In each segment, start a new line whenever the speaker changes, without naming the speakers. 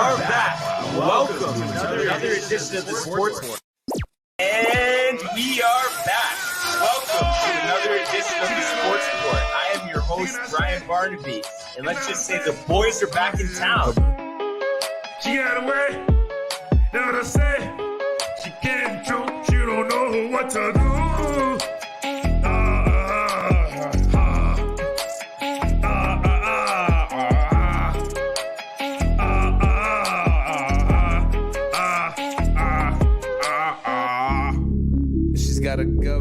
are back. Welcome to another edition of the Sports Report. And we are back. Welcome to another edition of the Sports Report. I am your host, Brian Barnaby. And let's just say the boys are back in town.
She got away. Know what I say? She can't joke. She don't know what to do.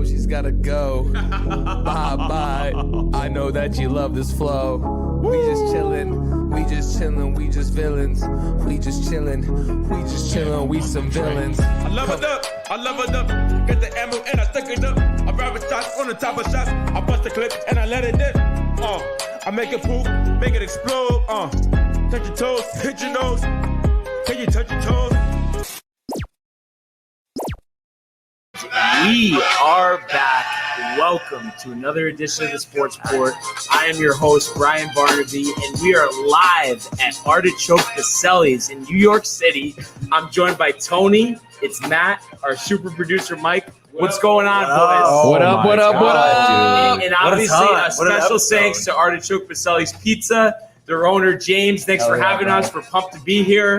She's gotta go. Bye. I know that you love this flow. We just chillin', we just villains. We just chillin', we some villains.
I leveled up, get the ammo and I stuck it up. I ride with shots on the top of shots. I bust the clip and I let it dip. I make it poop, make it explode. Touch your toes, hit your nose. Can you touch your toes?
We are back. Welcome to another edition of the Sports Report. I am your host, Brian Barnaby, and we are live at Artichoke Basille's in New York City. I'm joined by Tony. It's Matt, our super producer, Mike. What's going on, boys?
What up?
And obviously, a special thanks to Artichoke Basille's Pizza, their owner, James. Thanks for having us. We're pumped to be here,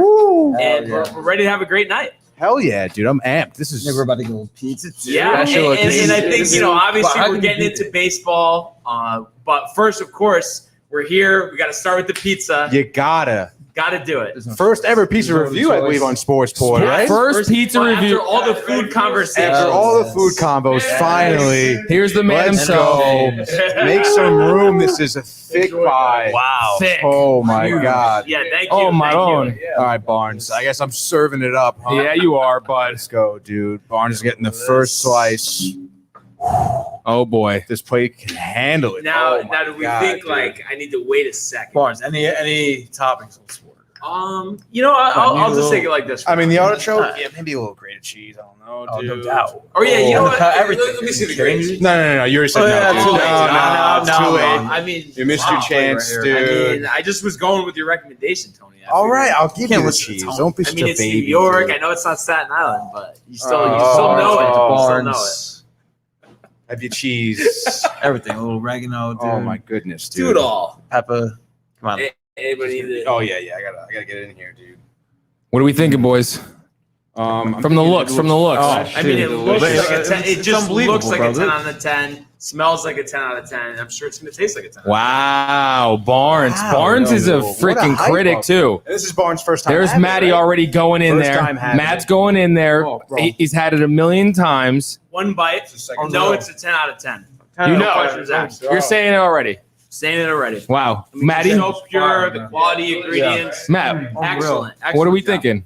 and we're ready to have a great night.
Hell yeah, dude. I'm amped. This is
we're about to go pizza too.
Yeah, and I think, obviously we're getting into baseball. But first, of course, we're here. We got to start with the pizza.
You gotta
do it.
first ever pizza review, I believe, on Sportsport, right?
First pizza review.
After all the food conversations.
After all the food combos, finally.
Here's the man
Let's
himself.
go. Make some room. This is a thick pie.
Wow.
Thick.
Oh my God.
Yeah, thank you.
Oh, my
thank
own.
you.
All right, Barnes. I guess I'm serving it up. Huh?
Yeah, you are, bud.
Let's go, dude. Barnes is getting the first slice.
Oh boy.
This plate can handle it.
Now,
Oh my
do we
God,
think
dude.
like I need to wait a second?
Barnes, any toppings on sport?
I'll just take it like this.
I mean, the artichoke, yeah, maybe a little grated cheese. I don't know,
Oh,
dude.
no doubt.
Oh yeah, you know what?
Everything.
Let me see the grades.
No. You already said
Oh,
no,
yeah,
dude.
too late.
No, it's too late.
I mean,
You missed your chance,
right
dude.
I just was going with your recommendation, Tony.
All right, I'll give you the
listen to
cheese.
Tom.
Don't be
I
such
mean,
a
it's
baby.
New York.
dude.
I know it's not Staten Island, but you still know it.
Barnes.
You still
Have your cheese.
Everything. A little oregano, dude.
Oh my goodness,
know it.
dude.
Do it all.
Pepper. Come on.
Anybody need it?
Oh yeah. I gotta get in here, dude.
What are we thinking, boys? From the looks.
Oh,
I mean, it looks like a 10. It
It's
just looks like a 10
unbelievable,
out of 10. Smells like a 10 out of 10. I'm sure it's going to taste like a 10.
Wow, Barnes.
Wow,
Barnes is a
what a
freaking
hype
critic
up.
too.
This is Barnes' first time.
There's
having it,
Matty
right?
already going in
First
there.
time having
Matt's
it.
going in there.
Oh, bro.
He's had it a million times.
One bite.
second
No,
time.
it's a 10 out of 10.
You
No
know,
questions asked.
you're saying it already.
Saying it already.
Wow,
I mean,
Matty,
it's so pure, the quality ingredients.
Matt,
Excellent.
what are we
Excellent job.
thinking?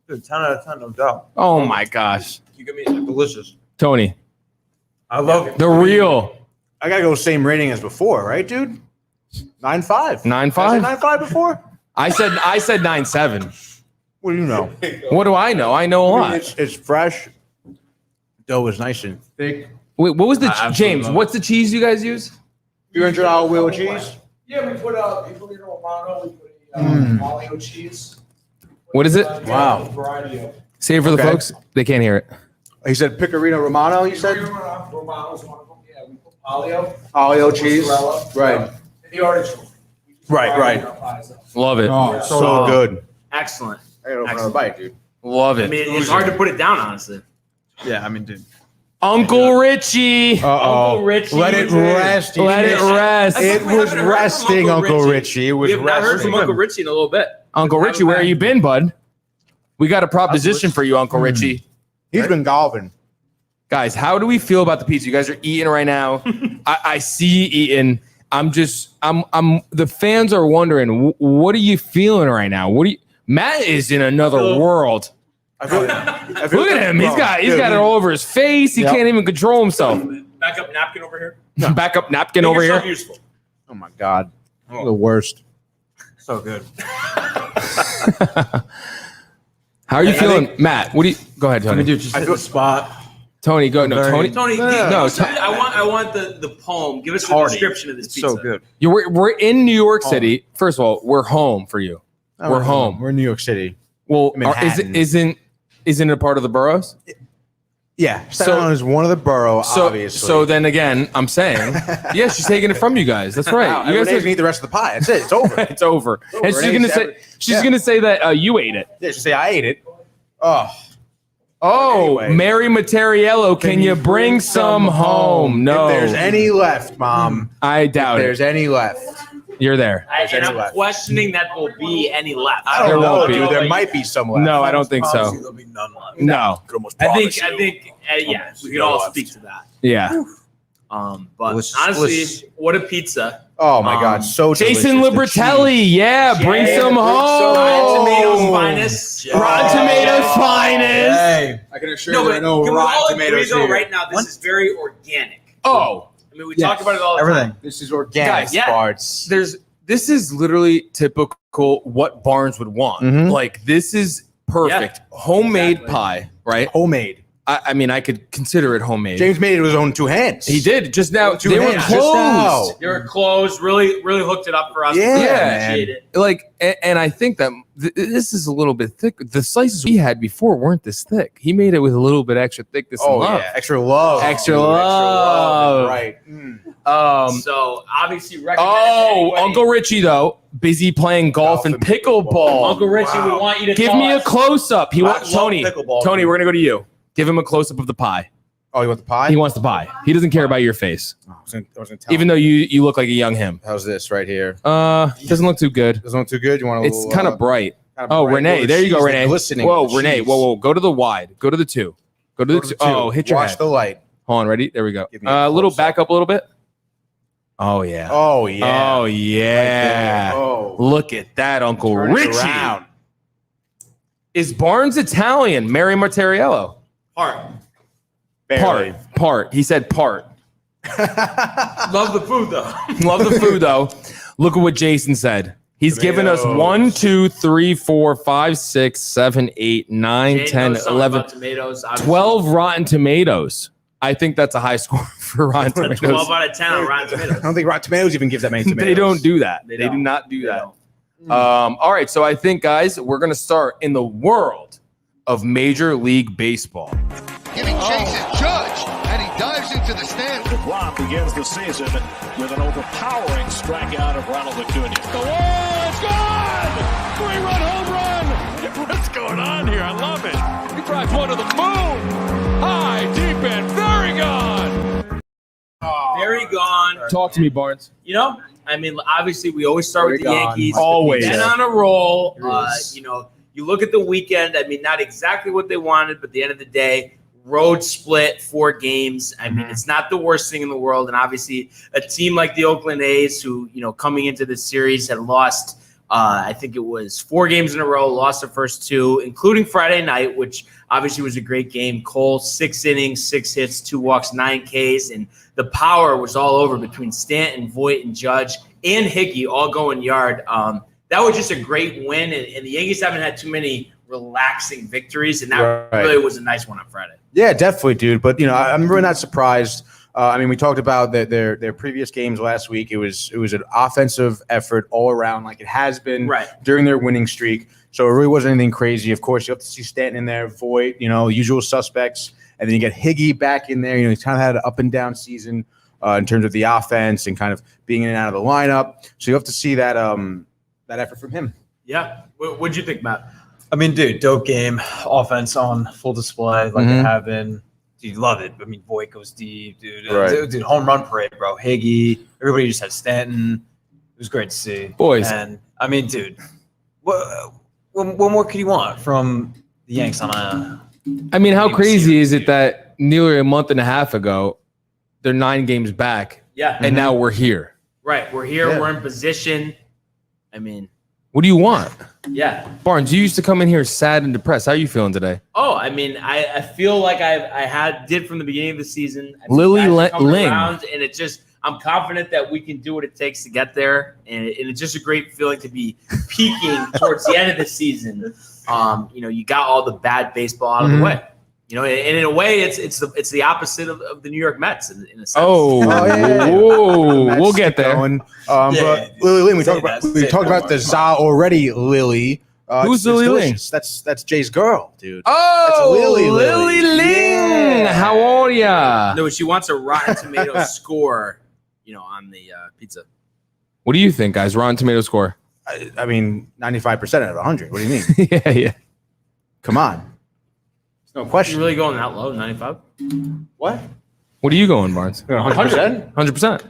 Dude, 10 out of 10, no doubt.
Oh my gosh,
You give me
Delicious.
Tony,
I love it.
the real
I gotta go same rating as before, right, dude? 9.5.
9.5?
9.5 before.
I said 9.7.
What do you know?
What do I know? I know a lot.
It's fresh. Dough is nice and thick.
Wait, what was the
absolutely
James?
love it.
What's the cheese you guys use?
$300 wheel of cheese.
Yeah, we put Romano, we put Olio cheese.
What is it?
Wow.
Variety of.
Say it for the
Okay.
folks. They can't hear it.
He said Pecorino Romano. You said
Romano's one of them. Yeah, we put Olio.
Olio cheese.
Mozzarella,
Right.
And the artichoke. We just
Right,
fry it
right.
in our pies.
Love it.
Oh, so good.
Excellent.
I gotta open another bite, dude.
Love
I
it.
mean, it's hard to put it down, honestly.
Yeah, I mean, dude.
Uncle Richie.
Uncle Richie.
Let it rest.
Let it rest.
It
We
was
haven't heard from
resting, Uncle Richie. It was
We have not heard from
resting.
Uncle Richie in a little bit.
Uncle Richie, where you been, bud? We got a proposition for you, Uncle Richie.
He's been golfing.
Guys, how do we feel about the pizza? You guys are eating right now. I see you eating. I'm the fans are wondering, what are you feeling right now? Matt is in another world.
I feel
Look at him. He's got it all over his face. He
Yep.
can't even control himself.
Backup napkin over here.
Backup napkin
Make
over
yourself
here.
Useful.
Oh my God. The worst.
So good.
How are you
I
feeling, Matt? What do you? Go ahead,
I mean,
Tony.
dude, just hit the spot.
Tony, go. No,
Very-
Tony.
Tony,
No,
I want the poem. Give us the
Hearty.
description of this
It's
pizza.
so good.
We're in New York City. First of all, we're home for you. We're home.
We're in New York City.
Well,
Manhattan.
isn't it a part of the boroughs?
Yeah, Staten Island is one of the borough, obviously.
So then again, I'm saying, yeah, she's taking it from you guys. That's right. You guys
can eat the rest of the pie. That's it. It's over.
It's over. And she's gonna say that you ate it.
Yeah, she'll say I ate it. Anyway.
Mary Materiello, can you bring some home? No.
If there's any left, Mom.
I doubt
if there's any left.
You're there.
And I'm questioning that will be any left.
I don't know, dude. There
Like,
might be some left.
No, I don't think so.
There'll be none left.
No.
I think, yeah, we could all speak to that.
Yeah.
But
Delicious,
honestly,
delicious.
what a pizza.
Oh my God, so
Jason
delicious. The
Libertelli, yeah, bring some home.
Rotten Tomatoes finest.
Rotten Tomatoes finest.
Hey, I can assure you, I know
can we all
Rotten
agree,
Tomatoes
though,
here.
right now, this is very organic.
Oh,
I mean, we talk about it all the
Everything.
time.
This is organic,
Guys,
yeah.
parts.
this is literally typical what Barnes would want.
Mhm.
Like this is perfect. Homemade
exactly.
pie, right?
Homemade.
I mean, I could consider it homemade.
James made it with his own 2 hands.
He did just now.
Two
They were
hands, just now.
closed.
They were closed, really hooked it up for us.
Yeah,
Really
man.
appreciate it.
Like, and I think that this is a little bit thick. The slices we had before weren't this thick. He made it with a little bit extra thickness and
Oh
love.
yeah, extra love.
Extra
Dude,
love.
Right.
So obviously recommend anybody-
Uncle Richie though, busy playing golf and pickleball.
Uncle Richie, we want you to
Give
tell
me a
us.
close up. He wants
love
Tony.
pickleball,
Tony,
dude.
we're gonna go to you. Give him a close up of the pie.
Oh, you want the pie?
He wants the pie. He doesn't care about your face,
I was gonna tell
even though you look like a young him.
How's this right here?
Doesn't look too good.
Doesn't look too good. You want a
It's
little?
kind of bright.
kinda
Oh,
bright.
Renee,
Little
there you go,
cheese,
Renee.
like glistening
Whoa,
with
Renee,
cheese.
whoa. Go to the wide. Go to the 2. Go to the 2. Oh, hit your
Watch
head.
the light.
Hold on, ready? There we go.
Give me a
Little
close-up.
back up a little bit. Oh yeah.
Oh yeah.
Oh yeah.
Oh.
Look at that, Uncle
Turn it
Richie.
around.
Is Barnes Italian? Mary Materiello.
Barely.
Part. He said part.
Love the food though.
Love the food though. Look at what Jason said. He's given us
Tomatoes.
1, 2, 3, 4, 5, 6, 7, 8, 9,
Jay
10,
knows something
11,
about tomatoes. obviously.
12 Rotten Tomatoes. I think that's a high score for Rotten
12
Tomatoes.
out of 10 on Rotten
I
Tomatoes.
don't think Rotten Tomatoes even gives that many tomatoes.
They don't do that.
They
They do
don't.
not do
They
that.
don't.
All right, so I think, guys, we're going to start in the world of Major League Baseball.
Giving chase at Judge, and he dives into the stand.
DeGrom begins the season with an overpowering strikeout of Ronald Acuna.
The wall is gone! 3-run home run! What's going on here? I love it. He drives one to the moon. High, deep, and very gone.
Very gone.
Talk to me, Barnes.
You know, I mean, obviously, we always start with the
Very gone.
Yankees.
Always.
Then on a roll.
Here it is.
You know, you look at the weekend. I mean, not exactly what they wanted, but at the end of the day, road split 4 games. I mean, it's not the worst thing in the world. And obviously, a team like the Oakland A's, who, you know, coming into this series had lost, I think it was 4 games in a row, lost the first 2, including Friday night, which obviously was a great game. Cole, 6 innings, 6 hits, 2 walks, 9 Ks. And the power was all over between Stanton, Voit, and Judge, and Hickey all going yard. That was just a great win. And the Yankees haven't had too many relaxing victories. And that
Right.
really was a nice one on Friday.
Yeah, definitely, dude. But you know, I'm really not surprised. I mean, we talked about their previous games last week. It was an offensive effort all around, like it has been
Right.
during their winning streak. So it really wasn't anything crazy. Of course, you have to see Stanton in there, Voit, you know, usual suspects, and then you get Higgy back in there. You know, he's kind of had an up and down season in terms of the offense and kind of being in and out of the lineup. So you have to see that that effort from him.
Yeah. What'd you think, Matt?
I mean, dude, dope game. Offense on full display like they have been. Dude, love it. I mean, Voit goes deep, dude.
Right.
Dude, home run parade, bro. Higgy. Everybody just had Stanton. It was great to see.
Boys.
And, I mean, dude, what more could you want from the Yanks on a
I mean, how
Maybe
crazy
series,
is it
dude.
that nearly a month and a half ago, they're 9 games back,
Yeah.
and now we're here?
Right. We're here.
Yeah.
We're in position. I mean,
What do you want?
yeah.
Barnes, you used to come in here sad and depressed. How are you feeling today?
Oh, I mean, I feel like I did from the beginning of the season. I
Lily
that's coming
Ling.
around, and it just I'm confident that we can do what it takes to get there, and it's just a great feeling to be peaking towards the end of the season. You know, you got all the bad baseball out of the way. You know, and in a way, it's the opposite of the New York Mets in a sense.
We'll get there.
But Lily Ling, we talked about the Za already, Lily.
Who's Lily Ling?
That's Jay's girl, dude.
Oh,
That's Lily
Ling.
Yeah.
How are ya?
No, she wants a Rotten Tomatoes score, on the pizza.
What do you think, guys? Rotten Tomatoes score?
I mean, 95% out of 100. What do you mean?
Yeah.
Come on. No question.
You really going that low, 95?
What?
What are you going, Barnes?
100%?
100%.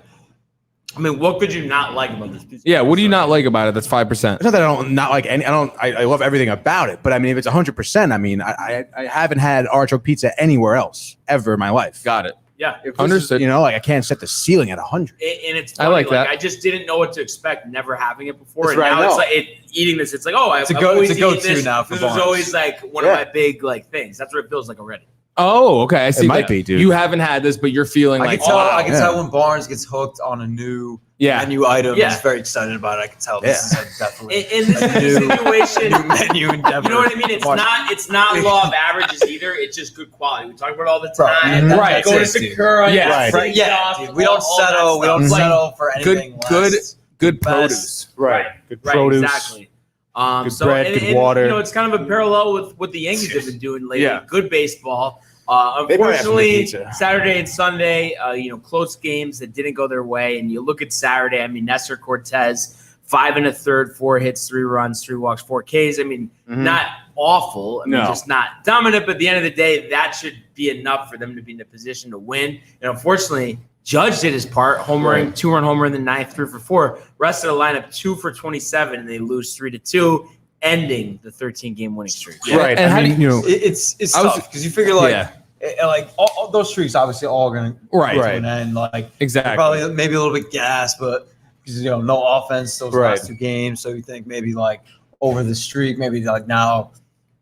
I mean, what could you not like about this pizza?
Yeah, what do you not like about it? That's 5%.
It's not that I don't not like any. I love everything about it. But I mean, if it's 100%, I mean, I haven't had artichoke pizza anywhere else ever in my life.
Got it.
Yeah.
Understood.
I can't set the ceiling at 100.
And it's funny,
I like that.
I just didn't know what to expect, never having it before.
That's
And
right,
now
I
it's
know.
like eating this. It's like, oh,
It's a
I've always eaten
go-to
this.
now for
This is
Barnes.
always like one of my big things. That's what it feels like already.
Oh, okay. I see.
It might be, dude.
You haven't had this, but you're feeling
I
like,
can tell.
wow.
I can tell when Barnes gets hooked on a new menu item.
Yeah.
He's very excited about it. I can tell. This is definitely
And this is a situation.
new menu endeavor.
You know what I mean? It's not law of averages either. It's just good quality. We talk about it all the time.
Right.
Go to
That's it, dude.
Sakura.
Yeah.
Right. Yeah, dude, we don't settle. We don't settle for anything less.
Good
Best.
produce.
Right. Good
Right,
produce.
exactly.
Good bread, good water.
It's kind of a parallel with what the Yankees have been doing lately.
Yeah.
Good baseball.
They probably have some good
Unfortunately,
pizza.
Saturday and Sunday, close games that didn't go their way. And you look at Saturday, I mean, Nestor Cortez, 5 1/3, 4 hits, 3 runs, 3 walks, 4 Ks. I mean, not awful. I mean, just not dominant. But at the end of the day, that should be enough for them to be in a position to win. And unfortunately, Judge did his part, homering, 2-run homer in the 9th, 3 for 4. Rest of the lineup, 2 for 27, and they lose 3-2, ending the 13-game winning streak.
Right.
And
I mean,
It's tough because you figure like all those streaks obviously all going to
Right.
to an end. Like
Exactly.
probably maybe a little bit gassed, but because no offense those
Right.
last 2 games, so you think maybe like over the streak, maybe like now,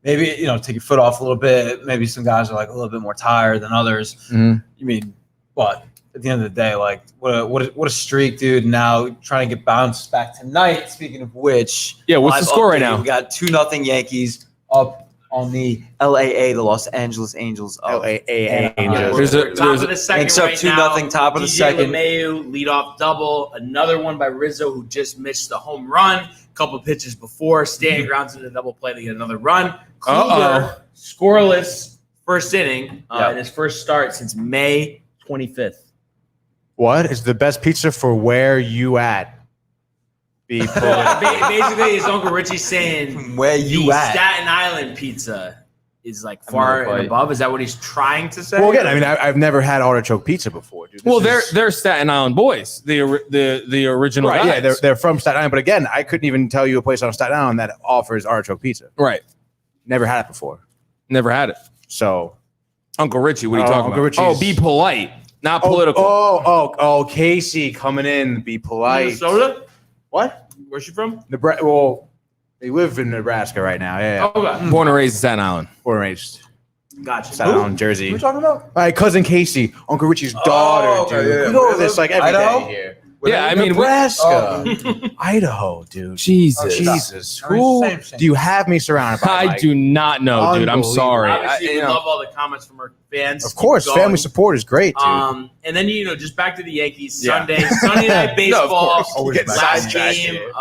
maybe take your foot off a little bit. Maybe some guys are like a little bit more tired than others.
Mhm.
You mean what? At the end of the day, like what a streak, dude! Now trying to get bounced back tonight. Speaking of which,
Yeah, what's the
live
score right
update,
now?
We got 2-0 Yankees up on the LAA, the Los Angeles Angels.
LAA
There's
Angels.
Top of the second
Yanks up
right
2-0,
now.
top of the
DJ
second.
LeMahieu, leadoff double. Another one by Rizzo, who just missed the home run. A couple pitches before. Stanton grounds into the double play to get another run. Kluber, scoreless first inning in his first start since May 25th.
What is the best pizza for where you at?
Basically, his Uncle Richie's saying
Where you
the
at?
Staten Island pizza is like far and above. Is that what he's trying to say?
Well, again, I mean, I've never had artichoke pizza before, dude.
They're Staten Island boys, the original
right.
guys.
Yeah, they're from Staten Island. But again, I couldn't even tell you a place on Staten Island that offers artichoke pizza.
Right.
Never had it before.
Never had it.
So,
Uncle Richie, what are you talking
Uncle
about?
Richie's-
Be polite, not political.
Casey coming in, be polite.
Minnesota?
What?
Where's she from?
Nebraska. Well, they live in Nebraska right now. Yeah.
Okay.
Born and raised in Staten Island.
Born and raised
Gotcha.
Staten Island, Jersey.
What are you talking about?
My cousin Casey, Uncle Richie's daughter,
okay,
dude.
yeah.
We go over this like every
Idaho?
day here.
Yeah, I mean,
Nebraska, Idaho, dude.
Jesus.
Jesus,
I mean,
who
same.
do you have me surrounded by?
I
Mike?
do not know, dude. I'm sorry.
Obviously, we
I-
love all the comments from our fans.
Of course,
Keep going.
family support is great, dude.
And then just back to the Yankees.
Yeah.
Sunday night baseball.
Always getting
last
sidetracked
game.
here.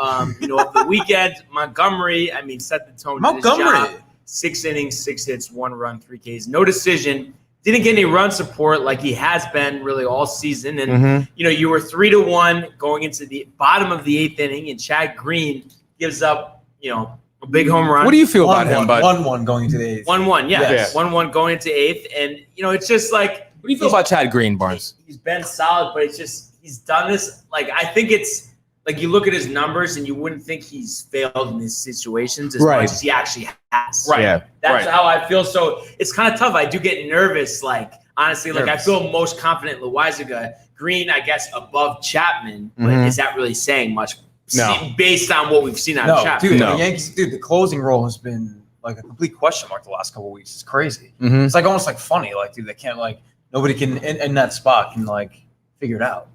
Of the weekend. Montgomery. I mean, set the tone. did his
Montgomery.
job. 6 innings, 6 hits, 1 run, 3 Ks. No decision. Didn't get any run support like he has been really all season. And, you were 3-1 going into the bottom of the 8th inning, and Chad Green gives up, a big home run.
What do you feel about him, bud?
1-1 going into the 8th.
1-1, yeah.
Yes.
1-1 going into 8th. And, it's just like
What do you feel about Chad Green, Barnes?
he's been solid, but it's just he's done this. Like, I think it's like you look at his numbers and you wouldn't think he's failed in these situations as
Right.
much as he actually has.
Right.
Yeah.
That's how I feel. So it's kind of tough. I do get nervous. Like, honestly, I feel most confident in Loaizaga. Green, I guess, above Chapman. But is that really saying much?
No.
Based on what we've seen out of
No,
Chapman.
dude,
No.
the Yankees, the closing role has been like a complete question mark the last couple of weeks. It's crazy.
Mhm.
It's like almost like funny. Like, dude, they can't nobody can in that spot can figure it out.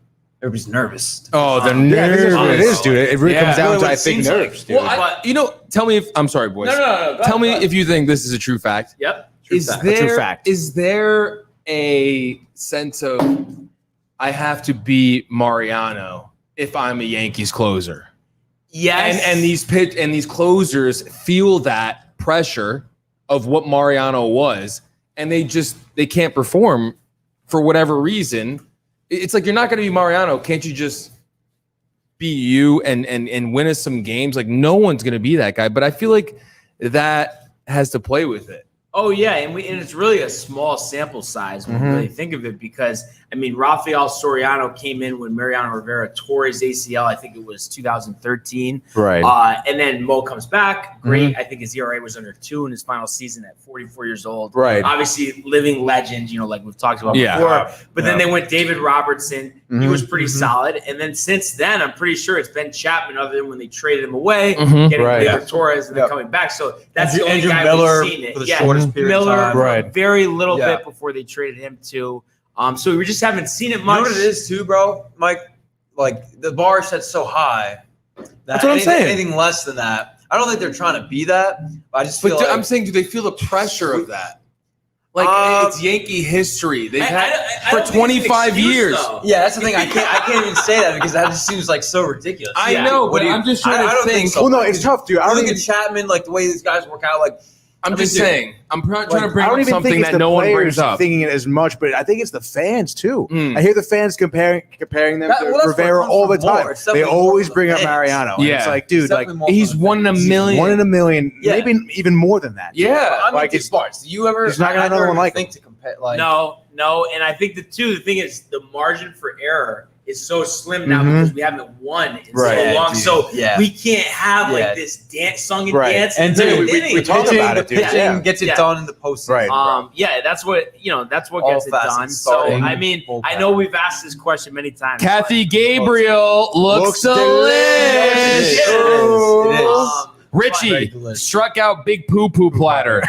Everybody's nervous.
Oh, the
Yeah, I think that's what it
nervous.
is, dude. It really
Yeah.
comes down
Really
to,
what
I
it
think,
seems like.
nerves, dude.
Well, tell me if I'm sorry, boys.
No. Go
Tell
ahead,
me
go ahead.
if you think this is a true fact.
Yep.
Is there a sense of I have to be Mariano if I'm a Yankees closer?
Yes.
And these closers feel that pressure of what Mariano was, and they can't perform for whatever reason. It's like, you're not going to be Mariano. Can't you just be you and win us some games? Like, no one's going to be that guy. But I feel like that has to play with it.
Oh yeah, and it's really a small sample size when you really think of it, because I mean, Rafael Soriano came in when Mariano Rivera tore his ACL. I think it was 2013.
Right.
And then Mo comes back. Great. I think his ERA was under 2 in his final season at 44 years old.
Right.
Obviously, living legend. Like we've talked about before. But then they went David Robertson. He was pretty solid. And then since then, I'm pretty sure it's Ben Chapman, other than when they traded him away, getting Victor Torres and then coming back. So that's the only
Andrew
guy
Miller
we've seen it.
for the shortest period of time.
Right. Very little bit before they traded him too. So we just haven't seen it much.
You know what it is too, bro? Mike, like the bar is set so high
That's what I'm saying.
Anything less than that, I don't think they're trying to be that. I just feel
I'm saying, do they feel the pressure of that? Like, it's Yankee history. They've had for 25 years.
Yeah, that's the thing. I can't even say that because that just seems like so ridiculous.
I know, but I'm just trying to think.
So.
Well, no, it's tough, dude. I don't
look at Chapman, like the way these guys work out. Like,
I'm just saying. I'm trying to bring up something
think
that no one brings up.
Thinking it as much, but I think it's the fans too. I hear the fans comparing them to Rivera all the time. They always bring up Mariano.
Yeah,
it's like, dude, like
he's 1 in a million.
1 in a million, maybe even more than that.
Yeah,
I'm like, it's sports. Do you ever?
He's not gonna have another one like
think to compare. Like,
no, and I think the thing is the margin for error is so slim now because we haven't won in so long. So we can't have like this dance, song and dance.
And
we talk about it, dude.
Pitching gets it done in the postseason.
Right. That's what gets it done. So I mean, I know we've asked this question many times.
Kathy Gabriel looks delicious.
It is.
Richie struck out Big Poo Poo Platter.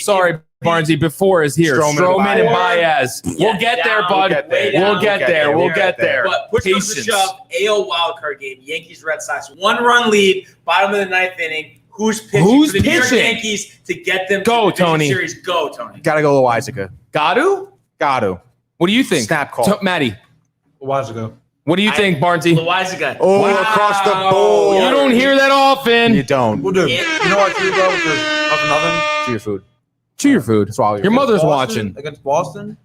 Sorry, Barnesy, before is here. Stroman and Baez. We'll get there, bud. We'll get there.
But push comes to shove, AL wildcard game, Yankees Red Sox, 1-run lead, bottom of the 9th inning. Who's pitching for the New York Yankees to get them
to the
Tony series? Go, Tony.
Gotta go Loizaga.
Got to. What do you think?
Snap call.
Matty.
Loizaga.
What do you think, Barnesy?
Loizaga.
Oh, across the board.
You don't hear that often.
You don't.
We'll do. You know what, too, bro? Nothing.
To your food.
Chew your food.
Swallow
your mother's watching.
Against Boston?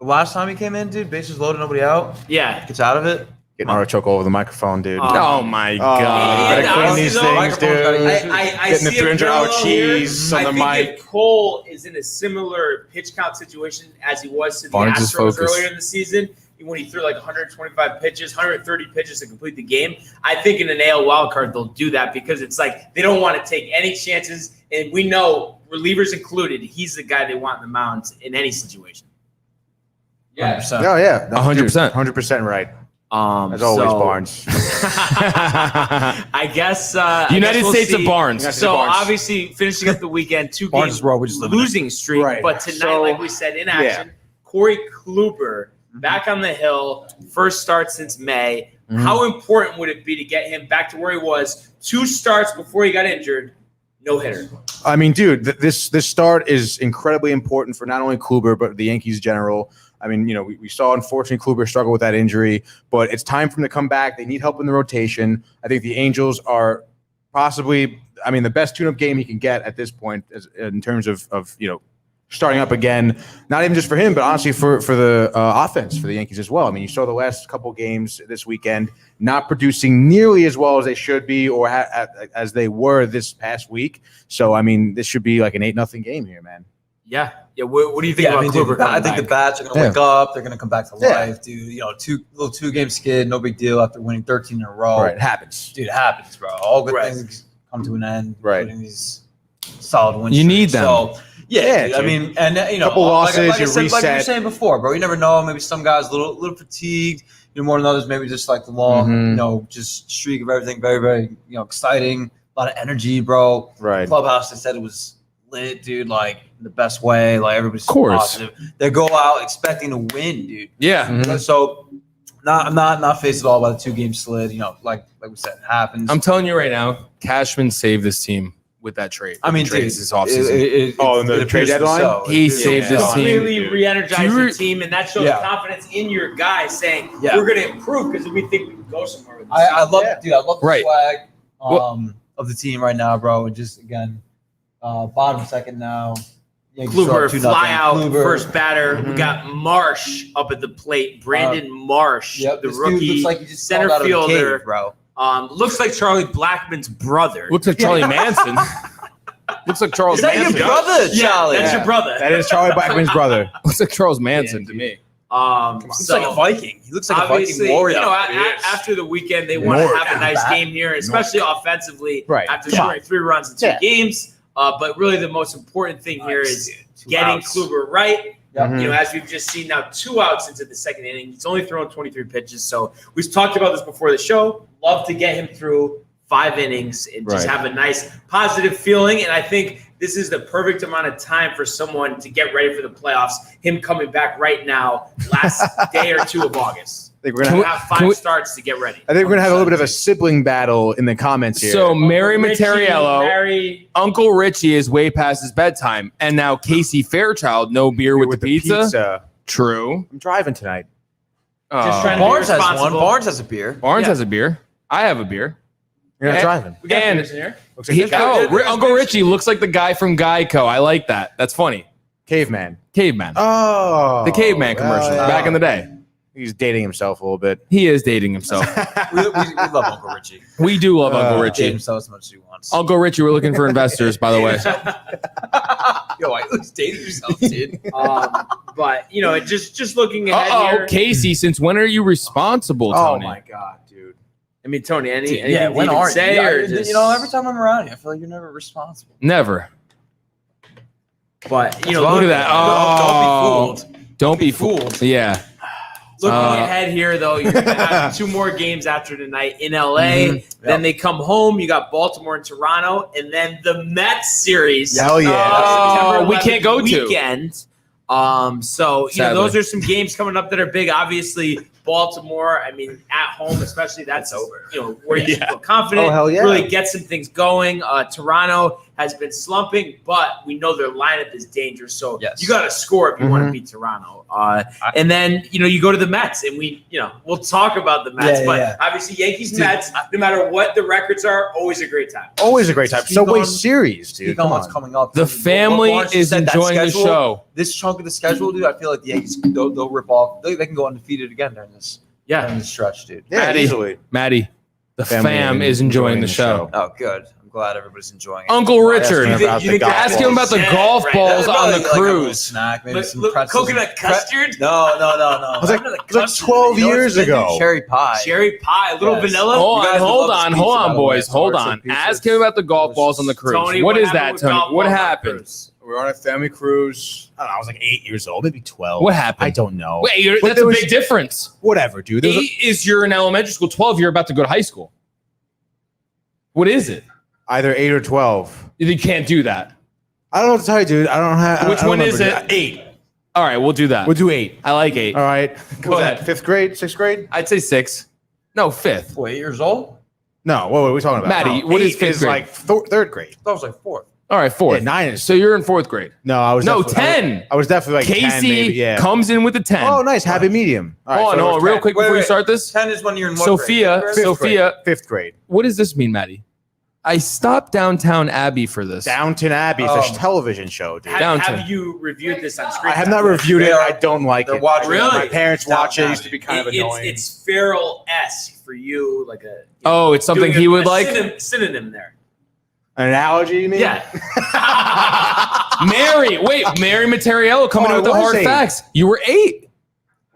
The last time he came in, dude, bases loaded, nobody out.
Yeah.
Gets out of it.
Getting Artichoke over the microphone, dude.
Oh, my God.
Better clean these things, dude.
I
Getting the
see
300-hour cheese on the mic.
I think if Cole is in a similar pitch count situation as he was to the
Barnes'
Astros earlier in the season, when he threw like 125 pitches, 130 pitches to complete the game, I think in an AL wildcard they'll do that because it's like they don't want to take any chances. And we know, relievers included, he's the guy they want in the mound in any situation.
Yeah.
100%. Oh, yeah.
100%.
100% right. As always, Barnes.
I guess
United States of Barnes.
So obviously finishing up the weekend, 2 games losing streak. Right. But tonight, like we said, in action, Corey Kluber back on the hill, first start since May. How important would it be to get him back to where he was? 2 starts before he got injured, no hitter.
I mean, dude, this start is incredibly important for not only Kluber but the Yankees in general. I mean, we saw, unfortunately, Kluber struggle with that injury, but it's time for him to come back. They need help in the rotation. I think the Angels are possibly, the best tune-up game he can get at this point in terms of starting up again, not even just for him, but honestly for the offense for the Yankees as well. I mean, you saw the last couple games this weekend not producing nearly as well as they should be or as they were this past week. So, I mean, this should be like an 8-0 game here, man.
Yeah. What do you think about Kluber?
Dude, I think the bats are going to wake up. They're going to come back to life, dude. Little 2-game skid, no big deal after winning 13 in a row.
Right, it happens.
Dude, it happens, bro. All good things come to an end.
Right.
Including these solid wins.
You need them.
So, dude, I mean, and
couple losses,
like
you reset.
Like you were saying before, bro. You never know. Maybe some guys a little fatigued, more than others. Maybe just like the long, just streak of everything. Very, very, exciting. A lot of energy, bro.
Right.
Clubhouse, they said it was lit, dude. Like in the best way. Like everybody's positive. They go out expecting to win, dude.
Yeah.
So, I'm not faced at all by the 2-game slid. Like we said, it happens.
I'm telling you right now, Cashman saved this team. with that trade.
I mean,
trades
dude,
this offseason.
Oh, and the trade deadline?
He saved his team.
Completely re-energized the team, and that shows
Yeah.
confidence in your guy saying
Yeah.
we're going to improve because we think we can go somewhere with this.
I love the
Right.
swag
Well-
of the team right now, bro. And just again, bottom second now. Yankees
Kluber
up 2-0.
fly out
Kluber.
first batter. We got Marsh up at the plate. Brandon Marsh,
Yep,
the
this dude
rookie
looks like he just
center
crawled out of a
fielder.
cave, bro.
Looks like Charlie Blackmon's brother.
Looks like Charlie Manson. Looks like Charles
Is that
Manson.
your brother,
Yeah,
Charlie?
that's your brother.
That is Charlie Blackmon's brother.
Looks like Charles Manson to me.
Looks like a Viking. He looks like a Viking
Obviously,
warrior.
after the weekend, they want to have a nice game here, especially offensively.
Right.
After
Come on.
scoring 3 runs in 2
Yeah.
games, but really the most important thing here is getting Kluber right.
Yep.
You know, as we've just seen now, 2 outs into the second inning. He's only thrown 23 pitches. So we've talked about this before the show. Love to get him through 5 innings and just
Right.
have a nice positive feeling. And I think this is the perfect amount of time for someone to get ready for the playoffs. Him coming back right now, last day or 2 of August.
I think we're
We're
gonna
gonna
have,
have 5 starts to get ready.
I think we're gonna have a little bit of a sibling battle in the comments here.
So Mary
Richie,
Materiello,
Mary,
Uncle Richie is way past his bedtime, and now Casey Fairchild, no beer with the pizza. True.
I'm driving tonight.
Just trying to
Barnes
be
has one.
responsible.
Barnes has a beer.
Barnes has a beer. I have a beer.
You're not
And-
driving.
We got
And-
this in here.
Looks like this guy.
Uncle Richie looks like the guy from Geico. I like that. That's funny.
Caveman.
Caveman.
Oh,
The caveman commercials back in the day.
He's dating himself a little bit.
He is dating himself.
We love Uncle Richie.
We do love Uncle
Date
Richie.
himself as much as he wants.
Uncle Richie, we're looking for investors, by the way.
Yo, I was dating yourself, dude.
But you know, just looking ahead
Uh-oh,
here.
Casey, since when are you responsible,
Oh
Tony?
my god, dude.
I mean, Tony, anything
Yeah,
you
when
can
are
say
you?
or
You
just,
know, every time I'm around you, I feel like you're never responsible.
Never.
But you know,
Look at that. Oh,
Don't be fooled.
don't be fooled. Yeah.
looking ahead here, though, you're gonna have 2 more games after tonight in LA. Then they come home. You got Baltimore and Toronto, and then the Mets series.
Hell yeah.
September
we can't
11th
go to.
weekend. So you know,
Sadly.
those are some games coming up that are big. Obviously, Baltimore. I mean, at home, especially that's over. You know, where you feel confident.
Oh, hell yeah.
Really get some things going. Toronto has been slumping, but we know their lineup is dangerous. So
Yes.
you got to score if you want to beat Toronto. And then you know you go to the Mets, and we'll talk about the Mets.
Yeah,
but
yeah.
obviously, Yankees Mets. No matter what the records are, always a great time.
Always a great time.
Speak
Subway
on-
Series, dude.
Speak on
Come
what's
on.
coming up.
The
What
family
Barnes
is
said, that
enjoying the
schedule,
show.
This chunk of the schedule, dude, I feel like the Yankees they'll rip off. They can go undefeated again during this stretch, dude.
Yeah,
Maddie.
easily.
Maddie, the
Family
fam is enjoying the show.
Oh, good. I'm glad everybody's enjoying it.
Uncle Richard,
Asking about the golf
ask him about the
balls.
golf
Yeah,
balls
right.
on the
Like a little
cruise.
snack, maybe some
Look,
pretzels.
coconut custard,
No.
It was like,
Remember the
it was like
custard?
12
You know
years
what's good, dude?
ago.
Cherry pie.
cherry pie, a little
Yes.
vanilla.
Hold
You guys
on,
would
hold
love
on,
this
hold
pizza,
on,
by the way.
boys.
It's
Hold
hard
on.
to pizza.
Ask him about the golf balls on the cruise.
Tony,
What is
happened
that,
with
Tony?
golf
What
balls on the
happened?
cruise?
We were on a family cruise. I don't know. I was like 8 years old, maybe 12.
What happened?
I don't know.
Wait,
But
that's
there
a
was-
big difference.
Whatever, dude. There was
8 is you're in elementary school. 12, you're about to go to high school. What is it?
either 8 or 12.
You can't do that.
I don't know what to tell you, dude. I don't have.
Which
I don't
one is
remember,
it?
dude. 8.
All right, we'll do that.
We'll do 8.
I like 8.
All right.
Go
Was
ahead.
that 5th grade, 6th grade?
I'd say 6. No, 5th.
8 years old?
No. What are we talking about?
Maddie,
No,
what is
8
fifth grade?
like 3rd grade.
That was like 4th.
All right, 4th.
Yeah, 9 is.
So you're in 4th grade.
No, I was.
No,
definitely-
10.
I was definitely like 10,
Casey
maybe. Yeah.
comes in with a 10.
Oh, nice. Happy medium. All right,
Hold on,
so it
hold
was
on, real
10.
quick
Wait,
before you
wait.
start this.
10 is when you're in what
Sophia,
grade?
Sophia,
5th grade.
what does this mean, Maddie? I stopped Downtown Abbey for this.
Downton Abbey. It's
Oh.
a television show, dude.
Downton.
Have you reviewed this on screen?
I have not reviewed it.
They are-
I don't like
they're
it.
watching
Really?
My parents watch it. It used to be kind of
It's
annoying.
Feral-esque for you, like a.
Oh, it's something
doing
he
a
would like?
Synonym there.
An analogy, you mean?
Yeah.
Mary Materiello coming
Oh,
in with
I
the
was
hard
8.
facts. You were 8.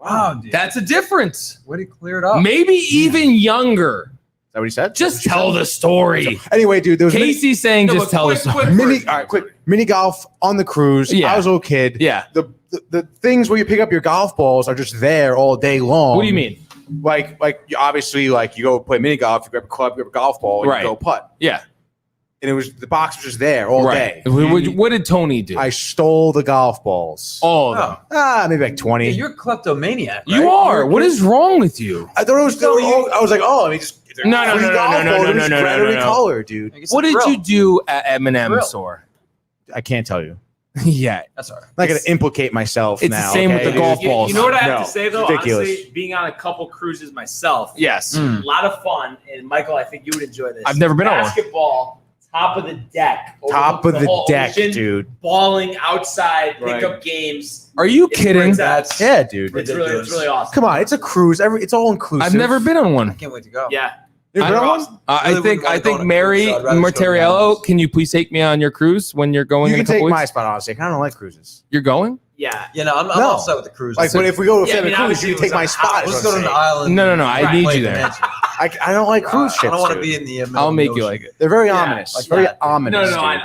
Wow, dude.
That's a difference.
Way to clear it up.
Maybe even younger.
Is that what he said?
Just tell the story.
Anyway, dude, there was
Casey's saying
No,
just
but
tell the
quick,
story.
quick.
mini. All right, quick. Mini golf on the cruise.
Yeah.
I was a little kid.
Yeah.
The things where you pick up your golf balls are just there all day long.
What do you mean?
Like you obviously, like you go play mini golf, you grab a club, you grab a golf ball, and
Right.
you go putt.
Yeah.
And the box was just there all
Right.
day.
What did Tony do?
I stole the golf balls.
All of them.
Maybe like 20.
Yeah, you're a kleptomaniac.
You
right?
are.
You're-
What is wrong with you?
I thought it was still. I was like, oh, let me just
No.
Granary color, dude.
What did you do at M&M store?
I can't tell you.
Yeah.
That's all right.
I'm not going to implicate myself
It's
now.
the same with the golf balls.
You know what I have
No,
to say, though?
ridiculous.
Honestly, being on a couple cruises myself,
Yes.
a lot of fun. And, Michael, I think you would enjoy this.
I've never been on one.
Basketball, top of the deck.
Top of the
whole
deck,
ocean,
dude.
Balling outside,
Right.
pickup games.
Are you
It's
kidding?
where it's at.
Yeah, dude.
It's really awesome.
Come on, it's a cruise. It's all inclusive.
I've never been on
I
one.
can't wait to go.
Yeah.
You've been on one?
Really
I
wouldn't
think
wanna go on a
Mary
cruise, so I'd rather just go to the
Martariello,
islands.
can you please take me on your cruise when you're going
You
in a
can
couple
take my
weeks?
spot, honestly. I don't like cruises.
You're going?
Yeah.
Yeah, no, I'm
No.
all set with the cruise.
Like, but if we go to a
Yeah, I
family
mean,
cruise,
obviously
you can
it
take
was
my
a
spot.
house.
is
let's
what
go
I'm
to the
saying.
island.
No, I
Right.
need
Play
you
the
there.
mansion.
I don't like cruise ships.
I don't want to
dude.
be in the middle
I'll
of the
make you
ocean.
like it.
They're very
Yeah,
ominous.
like
very
that.
ominous.
No,
dude.
I know.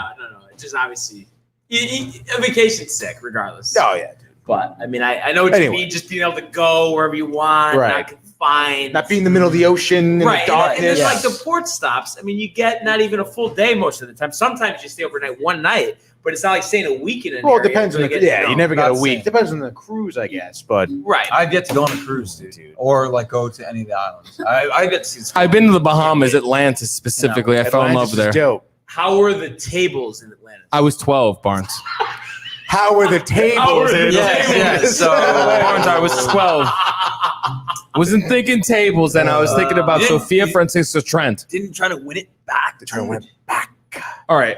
It's just obviously a vacation's sick, regardless.
Oh, yeah, dude.
But I mean, I know what you
Anyway.
mean. Just being able to go wherever you want,
Right.
not confined,
Not being in the middle of the ocean in
right.
the darkness.
And then like the port stops. I mean, you get not even a full day most of the time. Sometimes you stay overnight one night, but it's not like staying a weekend. In an
Well, it
area
depends on
until
the
you get to
you
know.
never get a
Not
week.
saying.
Depends on the cruise, I guess. But
Right.
I've yet to go on a cruise, dude, or like go to any of the islands. I've yet to see.
I've been to the Bahamas, Atlantis specifically. I fell in love
Atlantis is
there.
dope.
How were the tables in Atlanta?
I was 12, Barnes.
How were the tables? in
Yes,
Atlantis?
yes. So
Barnes, I was 12. Wasn't thinking tables, and I was thinking about Sophia Francisca Trent.
didn't try to win it back.
They're trying to win it back.
All right.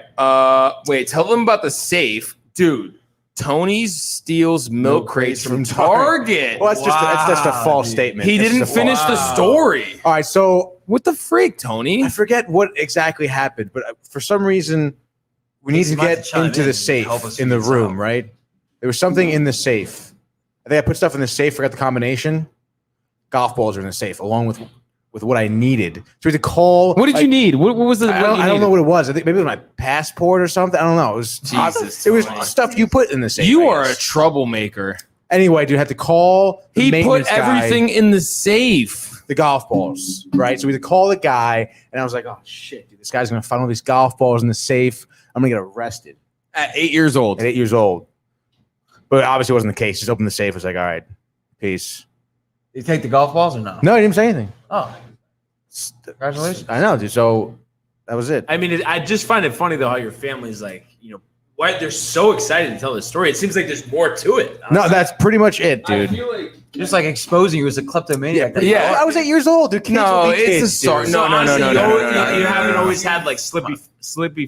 Wait, tell them about the safe. Dude, Tony steals milk crates from Target.
Well, that's just a false
dude.
statement.
He
That's
didn't
just a
finish
false-
the story.
All right, so
What the freak, Tony?
I forget what exactly happened, but for some reason, we need to
Might have
get
to chime
into
in
the
and
safe
help us
in the
figure this
room,
out.
right? There was something in the safe. I think I put stuff in the safe, forgot the combination. Golf balls are in the safe, along with what I needed. So we had to call.
What did you need? What was the?
I don't know what it was. I think maybe it was my passport or something. I don't know. It was
Jesus
It was
Christ.
stuff you put in the safe.
You
I
are a
guess.
troublemaker.
Anyway, dude, had to call. The
He put
maintenance guy,
everything in the safe.
the golf balls, right? So we had to call the guy, and I was like, "Oh shit, dude, this guy's gonna find all these golf balls in the safe. I'm gonna get arrested
At 8 years old.
at 8 years old." But obviously, it wasn't the case. Just opened the safe. Was like, "All right, peace."
Did you take the golf balls or no?
No, he didn't say anything.
Oh, congratulations.
I know, dude. So that was it.
I mean, I just find it funny though how your family's like, why they're so excited to tell this story. It seems like there's more to it.
No, that's pretty much it, dude.
Just like exposing you as a kleptomaniac.
Yeah.
I was 8 years old, dude. Kids
No,
will be
it's a
kids,
story.
dude.
No,
honestly,
no.
You haven't always had like slippy.
Sticky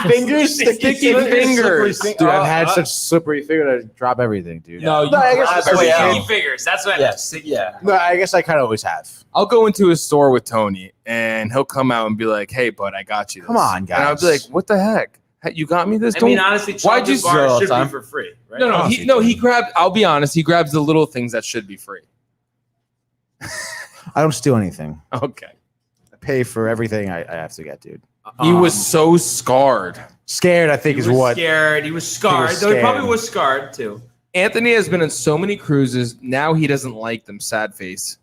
fingers,
Sticky fingers.
Dude, I've had such slippery fingers that I drop everything, dude.
No,
No, I guess
That's
every
way out.
kid-
Sticky fingers. That's what.
Yes. Yeah.
No, I guess I kind of always have.
I'll go into a store with Tony, and he'll come out and be like, "Hey, bud, I got you this."
Come on,
And I'll
guys.
be like, "What the heck? You got me this?"
I mean, honestly,
Why'd you
chocolate bars
all the
should be
time?
for free, right?
No, he grabs. I'll be honest. He grabs the little things that should be free.
I don't steal anything.
Okay.
I pay for everything I have to get, dude.
He was so scarred.
Scared, I think,
He
is
was
what.
scared. He was scarred.
was
Though he probably
scared.
was scarred too.
Anthony has been on so many cruises. Now he doesn't like them. Sad face.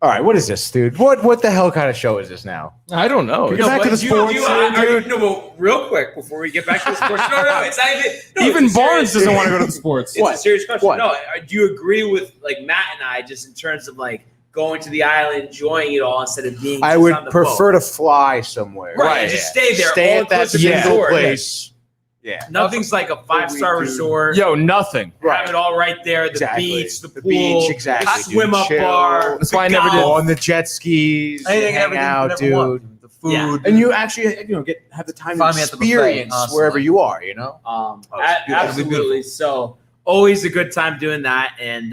All right, what is this, dude? What the hell kind of show is this now?
I don't know.
Get back to the sports, dude.
No, but real quick before we get back to the sports. No, it's not even. No,
Even
it's a
Barnes
serious-
doesn't want to go to the sports.
It's a serious question.
What?
No, do you agree with like Matt and I just in terms of like going to the island, enjoying it all instead of being?
I
just
would
on the
prefer
boat?
to fly somewhere.
Right, just stay there,
Stay
all
at that
inclusive
single
resort.
place. Yeah.
Nothing's like a 5-star resort.
Yo, nothing.
Have it all right there. The
Exactly.
beach, the pool,
beach, exactly.
the swim up
Chill.
bar.
That's why I
the
never did.
golf.
Go on the jet skis,
Anything and
hang
everything
out,
you ever
dude.
want. The food.
Yeah.
And you actually, have the time
Find
to
me at the buffet
experience
constantly.
wherever you are. You know.
Um,
Oh, it's beautiful. It'll be
absolutely. So always a good time doing that. And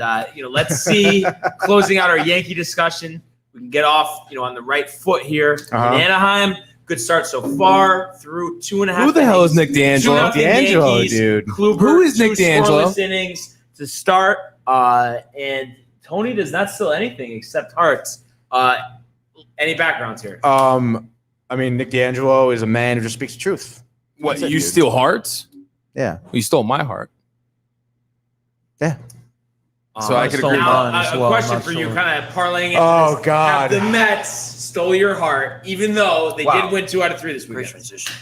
let's see, closing out our Yankee discussion, we can get off, on the right foot here
Uh-huh.
in Anaheim. Good start so far through 2.5.
Who the hell is Nick
innings.
D'Angelo?
2-0
D'Angelo,
Yankees.
dude.
Kluber,
Who is Nick
2
D'Angelo?
scoreless innings to start. And Tony does not steal anything except hearts. Any backgrounds here?
I mean, Nick D'Angelo is a man who just speaks the truth.
What?
That's it,
You
dude.
steal hearts?
Yeah.
You stole my heart.
Yeah.
So I could agree.
Now,
Mine as
a
well,
question
not
for you,
sure.
kind of parlaying into
Oh,
this.
God.
Have the Mets stole your heart, even though they
Wow.
did win 2 out of 3 this
Great
weekend.
transition.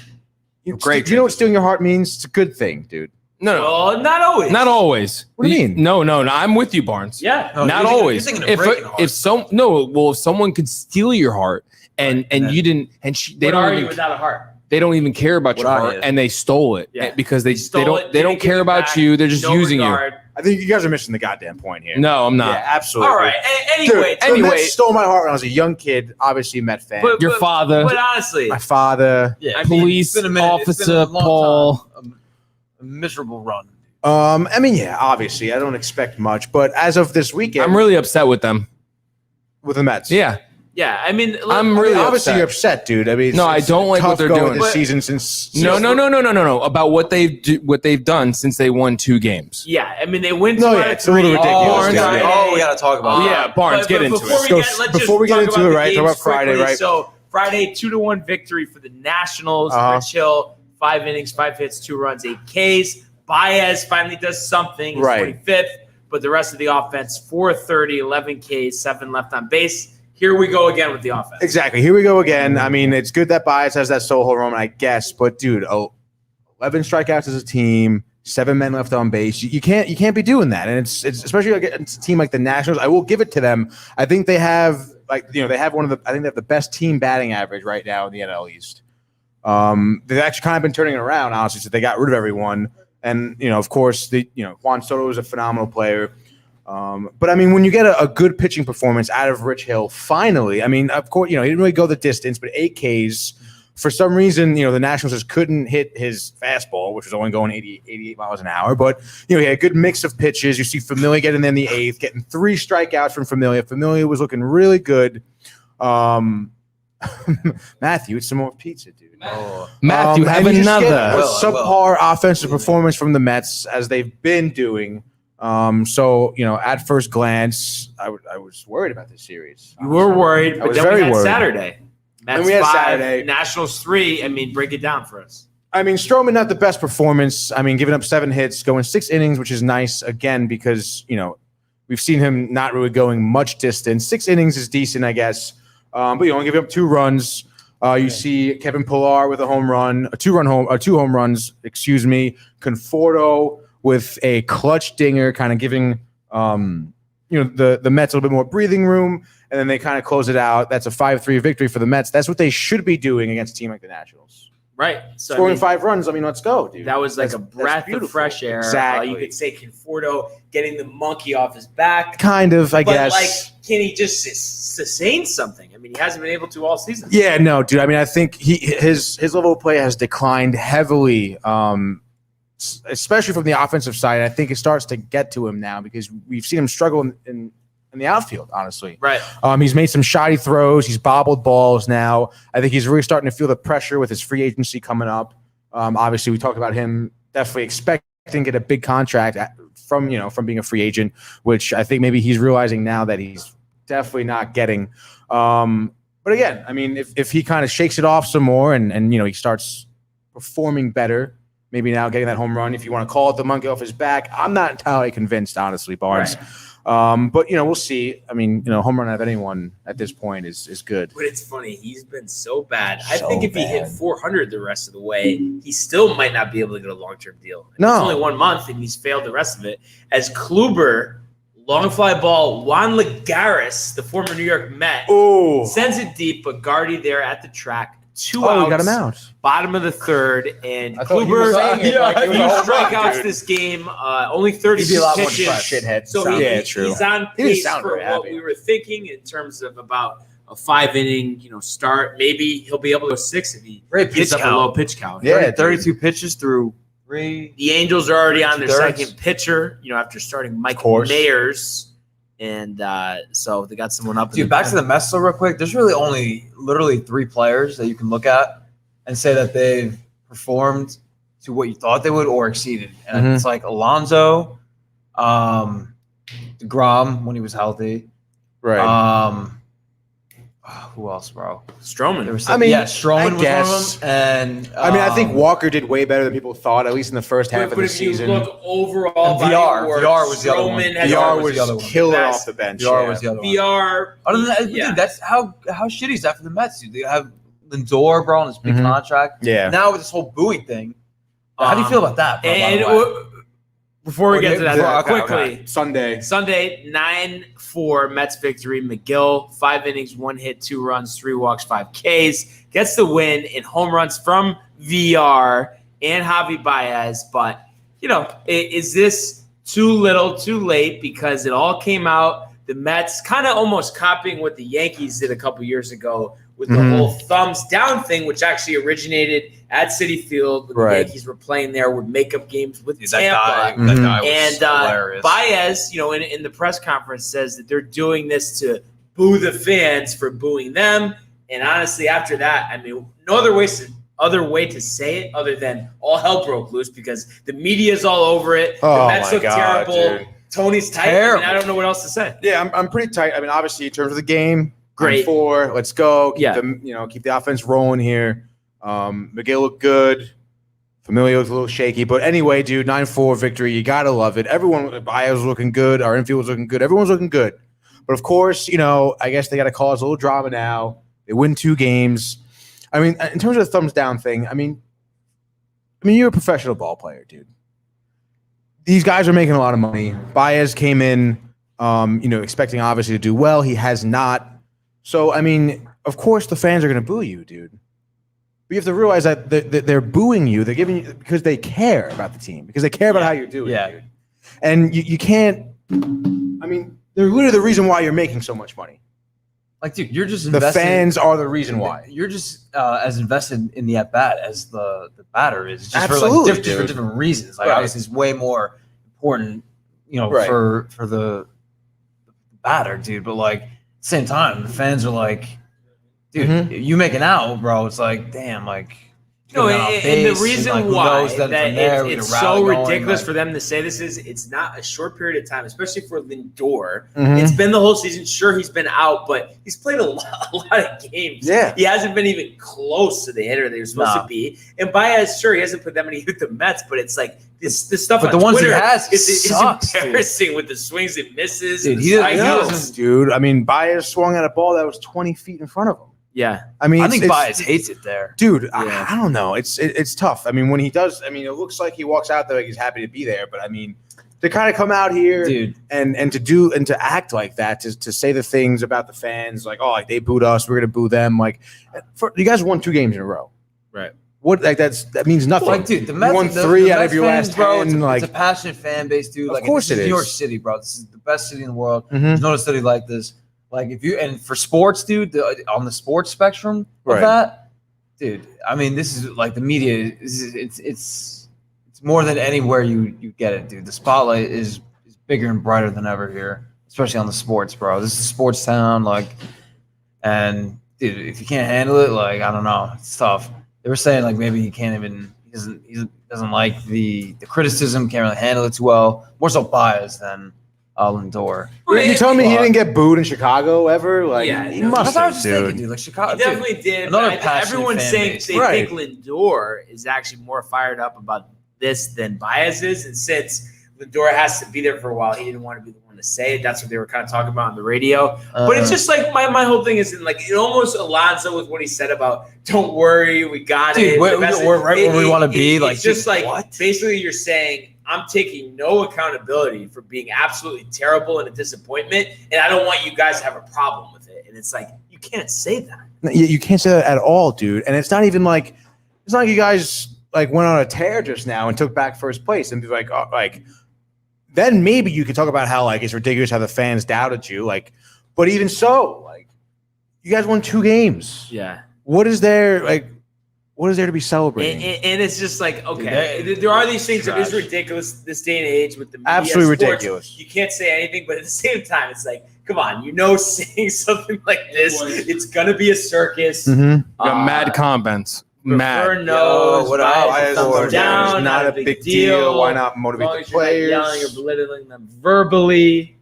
Great
Do you know what stealing your heart means? It's a good thing, dude.
No.
Well, not always.
Not always.
What do you mean?
No. I'm with you, Barnes.
Yeah.
No,
Not
you're thinking-
always.
you're thinking of breaking a heart.
If someone could steal your heart and you didn't, and they
What are
don't
you
even,
without a heart?
they don't even care about your
What are
heart,
you?
and they stole it because they don't
Didn't
care
give it
about
back,
you. They're just
no
using
regard.
I think you guys are missing the goddamn point here.
you. No, I'm not.
Yeah, absolutely.
All right.
Dude,
Anyway,
the Mets stole my heart when I was a young kid. Obviously, a Met fan.
Your father,
But honestly,
my father.
Yeah,
police
it's been a minute. It's been a
officer
long
Paul.
time. A miserable run.
I mean, yeah, obviously, I don't expect much, but as of this weekend,
I'm really upset with them.
with the Mets.
Yeah.
yeah, I mean,
I'm really
obviously
upset.
you're upset, dude. I mean,
No, I don't like what
tough
they're
go of
doing.
this
But-
season since
No. About what they've done since they won 2 games.
yeah, I mean, they win
No,
2
yeah,
out of
it's a little
3.
ridiculous.
Barnes
Yeah,
Friday.
yeah.
Oh, we got to talk about
Yeah, Barnes, get into
before
it.
let's
Before we
just
get
talk
into
about
it,
the
right, talk
games
about Friday,
quickly.
right?
So Friday, 2-1 victory for the Nationals. Rich Hill, 5 innings, 5 hits, 2 runs, 8 Ks. Baez finally does something. He's
Right.
25th, but the rest of the offense, 430, 11 Ks, 7 left on base. Here we go again with the offense.
Exactly. Here we go again. I mean, it's good that Baez has that solo home run, I guess, but dude, 11 strikeouts as a team, 7 men left on base. You can't be doing that, and it's especially against a team like the Nationals. I will give it to them. I think they have I think they have the best team batting average right now in the NL East. They've actually kind of been turning it around, honestly. So they got rid of everyone, and of course, Juan Soto is a phenomenal player. But I mean, when you get a good pitching performance out of Rich Hill, finally, I mean, of course, he didn't really go the distance, but 8 Ks. For some reason, the Nationals just couldn't hit his fastball, which was only going 88 miles an hour. But, he had a good mix of pitches. You see Familia getting in the 8th, getting 3 strikeouts from Familia. Familia was looking really good. Matthew, it's some more pizza, dude.
Matthew, have
and you just get
another.
a subpar offensive performance from the Mets, as they've been doing. So, at first glance, I was worried about this series.
You were worried,
I
but
was
then we
very
had
worried.
Saturday. Mets
we had
5,
Saturday.
Nationals 3. I mean, break it down for us.
I mean, Stroman, not the best performance. I mean, giving up 7 hits, going 6 innings, which is nice, again, because, we've seen him not really going much distance. 6 innings is decent, I guess. But only giving up 2 runs. You see Kevin Pillar with a home run, 2 home runs, Conforto with a clutch dinger, kind of giving the Mets a little bit more breathing room, and then they kind of close it out. That's a 5-3 victory for the Mets. That's what they should be doing against a team like the Nationals.
Right. So,
Scoring 5 runs. I mean, let's go, dude.
That was like a
That's
breath of
beautiful.
fresh air.
Exactly.
You could say Conforto getting the monkey off his back.
Kind of, I guess.
But, can he just sustain something? I mean, he hasn't been able to all season.
Yeah, no, dude. I mean, I think his level of play has declined heavily, especially from the offensive side. I think it starts to get to him now because we've seen him struggle in the outfield, honestly.
Right.
He's made some shoddy throws. He's bobbled balls now. I think he's really starting to feel the pressure with his free agency coming up. Obviously, we talked about him definitely expecting to get a big contract from being a free agent, which I think maybe he's realizing now that he's definitely not getting. But again, I mean, if he kind of shakes it off some more and he starts performing better, maybe now getting that home run, if you want to call it the monkey off his back, I'm not entirely convinced, honestly, Barnes.
Right.
But we'll see. I mean, home run of anyone at this point is good.
But it's funny. He's been so bad. I
So
think if he hit
bad.
400 the rest of the way, he still might not be able to get a long-term deal.
No.
It's only 1 month, and he's failed the rest of it. As Kluber, long fly ball, Juan Lagares, the former New York Met,
Oh,
sends it deep, but Gardy there at the track. 2 outs.
we got him out.
Bottom of the 3rd, and
I thought he was
Kluber,
saying it like it was
few
a home run,
strikeouts
dude.
this game. Only 32
He'd be a lot more
pitches.
shithead.
So
Yeah, true.
he's on
He didn't
pace
sound
for
very
what
happy.
we were thinking in terms of about a 5-inning, start. Maybe he'll be able to go 6 if he
Great
gets
pitch
up a low
count.
pitch count.
Yeah,
32 pitches through 3.
The Angels are already on their
2/3.
second pitcher, after starting Mike
course.
Mayers. And so they got someone up.
Dude, back to the Mets though, real quick. There's really only literally 3 players that you can look at and say that they've performed to what you thought they would or exceeded. And
Mhm.
it's like Alonso, DeGrom when he was healthy.
Right.
Who else, bro?
Stroman.
There was
I mean,
Stroman
I
was
guess.
one of them. And
I think Walker did way better than people thought, at least in the first half of
But
the
if
season.
you look overall,
And VR was the other one.
Stroman has
VR
VR
was the other
was
one.
killing
Best.
off the bench.
VR
yeah.
was the other one.
VR.
Other than that,
Yeah.
dude, that's how shitty is that for the Mets, dude? They have Lindor, bro, on this big
Mhm.
contract.
Yeah.
Now with this whole booing thing, how do you feel about that, bro, by
And
the way?
Before we get to that, quickly.
Okay. Sunday.
9-4 Mets victory. McGill, 5 innings, 1 hit, 2 runs, 3 walks, 5 Ks. Gets the win in home runs from VR and Javi Baez. But, is this too little, too late? Because it all came out. The Mets kind of almost copying what the Yankees did a couple years ago with the whole thumbs down thing, which actually originated at Citi Field when the Yankees were playing there with makeup games with Tampa.
That guy was hilarious.
Baez, in the press conference says that they're doing this to boo the fans for booing them. And honestly, after that, I mean, no other way to say it other than all hell broke loose because the media's all over it. The Mets look terrible. Dude. Tony's tight. I don't know what else to say.
Yeah, I'm pretty tight. I mean, obviously, in terms of the game,
great.
4, let's go. Keep the offense rolling here. McGill looked good. Familia was a little shaky. But anyway, dude, 9-4 victory. You got to love it. Baez was looking good. Our infield was looking good. Everyone's looking good. But, of course, I guess they got to cause a little drama now. They win 2 games. I mean, in terms of the thumbs down thing, I mean, you're a professional ball player, dude. These guys are making a lot of money. Baez came in, expecting obviously to do well. He has not. So, I mean, of course the fans are going to boo you, dude. But you have to realize that they're booing you. They're giving you because they care about the team, because they care about how you're doing, dude. And you can't. I mean, they're literally the reason why you're making so much money.
Like, dude, you're just
invested. The fans are the reason why.
You're just as invested in the at-bat as the batter is. Just
Absolutely,
for different reasons. Like, obviously, it's way more important, for the batter, dude. But, like, at the same time, the fans are like, dude, you making out, bro. It's like, damn, like.
And the reason why it's so ridiculous for them to say this is it's not a short period of time, especially for Lindor. It's been the whole season. Sure, he's been out, but he's played a lot of games. Yeah. He hasn't been even close to the hitter that he was supposed to be. And Baez, sure, he hasn't put that many with the Mets, but it's like this stuff on
the ones
Twitter
he has
is embarrassing with the swings and misses.
Dude,
dude. I mean, Baez swung at a ball that was 20 feet in front of him.
Yeah,
I mean,
I think Baez hates it there,
dude. I don't know. It's tough. I mean, when he does, I mean, it looks like he walks out there like he's happy to be there. But I mean, to kind of come out here,
dude,
and to act like that, to say the things about the fans, like, oh, like they booed us, we're gonna boo them. Like, you guys won 2 games in a row,
right?
What that means nothing.
Like, dude, the Mets
won 3 out of your last 10.
It's a passionate fan base, dude. Like,
of course it is.
New York City, bro. This is the best city in the world. There's no city like this. Like, and for sports, dude, on the sports spectrum of that, dude, I mean, this is like the media. It's more than anywhere you get it, dude. The spotlight is bigger and brighter than ever here, especially on the sports, bro. This is a sports town, like, and dude, if you can't handle it, like, I don't know, it's tough. They were saying like maybe he doesn't like the criticism, can't really handle it too well. More so Baez than Lindor.
You telling me he didn't get booed in Chicago ever? Like, he must have,
dude. Like, Chicago,
he definitely did. Everyone's saying they think Lindor is actually more fired up about this than Baez is, and since Lindor has to be there for a while, he didn't want to be the one to say it. That's what they were kind of talking about on the radio. But it's just like my whole thing is like it almost Alonso with what he said about "Don't worry, we got it."
We're right where we want to be. Like,
it's just like
what?
Basically, you're saying, I'm taking no accountability for being absolutely terrible and a disappointment, and I don't want you guys to have a problem with it. And it's like, you can't say that.
You can't say that at all, dude. And it's not even like you guys like went on a tear just now and took back first place and be like, oh, like then maybe you could talk about how like it's ridiculous how the fans doubted you. Like, but even so, like you guys won 2 games.
Yeah.
What is there to be celebrating?
And it's just like, okay, there are these things that is ridiculous this day and age with the media.
Absolutely
sports.
ridiculous.
You can't say anything, but at the same time, it's like, come on, saying something like this, it's going to be a circus.
Mad comments. Mad.
Knows,
what up?
Down,
not a big deal. Why not motivate the players?
You're belittling them verbally.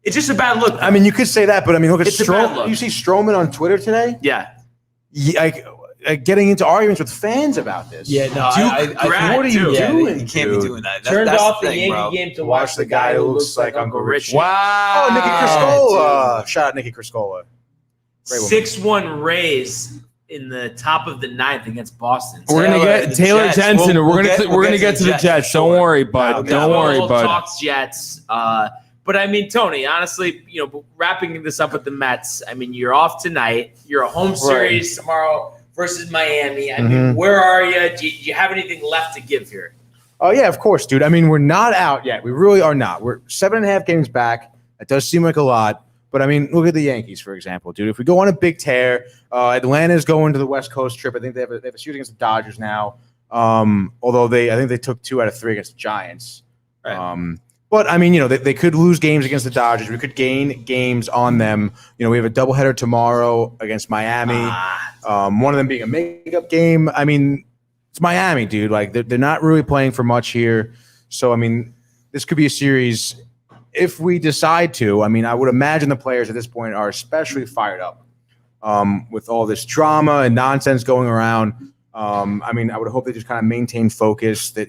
It's just a bad look.
I mean, you could say that, but I mean, look at
Stroman.
You see Stroman on Twitter today?
Yeah.
Getting into arguments with fans about this.
Yeah, no,
what are you doing?
You can't be doing that.
Turned off the Yankee game to watch the guy who looks like Uncle Richie.
Wow. Oh, Nicky Criscola. Shout out Nicky Criscola.
6-1 Rays in the top of the ninth against Boston.
We're gonna get Taylor
Jets.
Jensen, and we're gonna get to the
Jets.
Jets. Don't worry, bud. Don't worry, bud.
Talks Jets. But I mean, Tony, honestly, wrapping this up with the Mets. I mean, you're off tonight. You're a home series tomorrow versus Miami. I mean, where are you? Do you have anything left to give here?
Oh, yeah, of course, dude. I mean, we're not out yet. We really are not. We're 7.5 games back. It does seem like a lot. But, I mean, look at the Yankees, for example, dude. If we go on a big tear, Atlanta's going to the West Coast trip. I think they have a series against the Dodgers now. Although I think they took 2 out of 3 against the Giants. Right. But, I mean, they could lose games against the Dodgers. We could gain games on them. We have a doubleheader tomorrow against Miami. One of them being a makeup game. I mean, it's Miami, dude. Like, they're not really playing for much here. So, I mean, this could be a series – if we decide to. I mean, I would imagine the players at this point are especially fired up with all this drama and nonsense going around. I mean, I would hope they just kind of maintain focus. That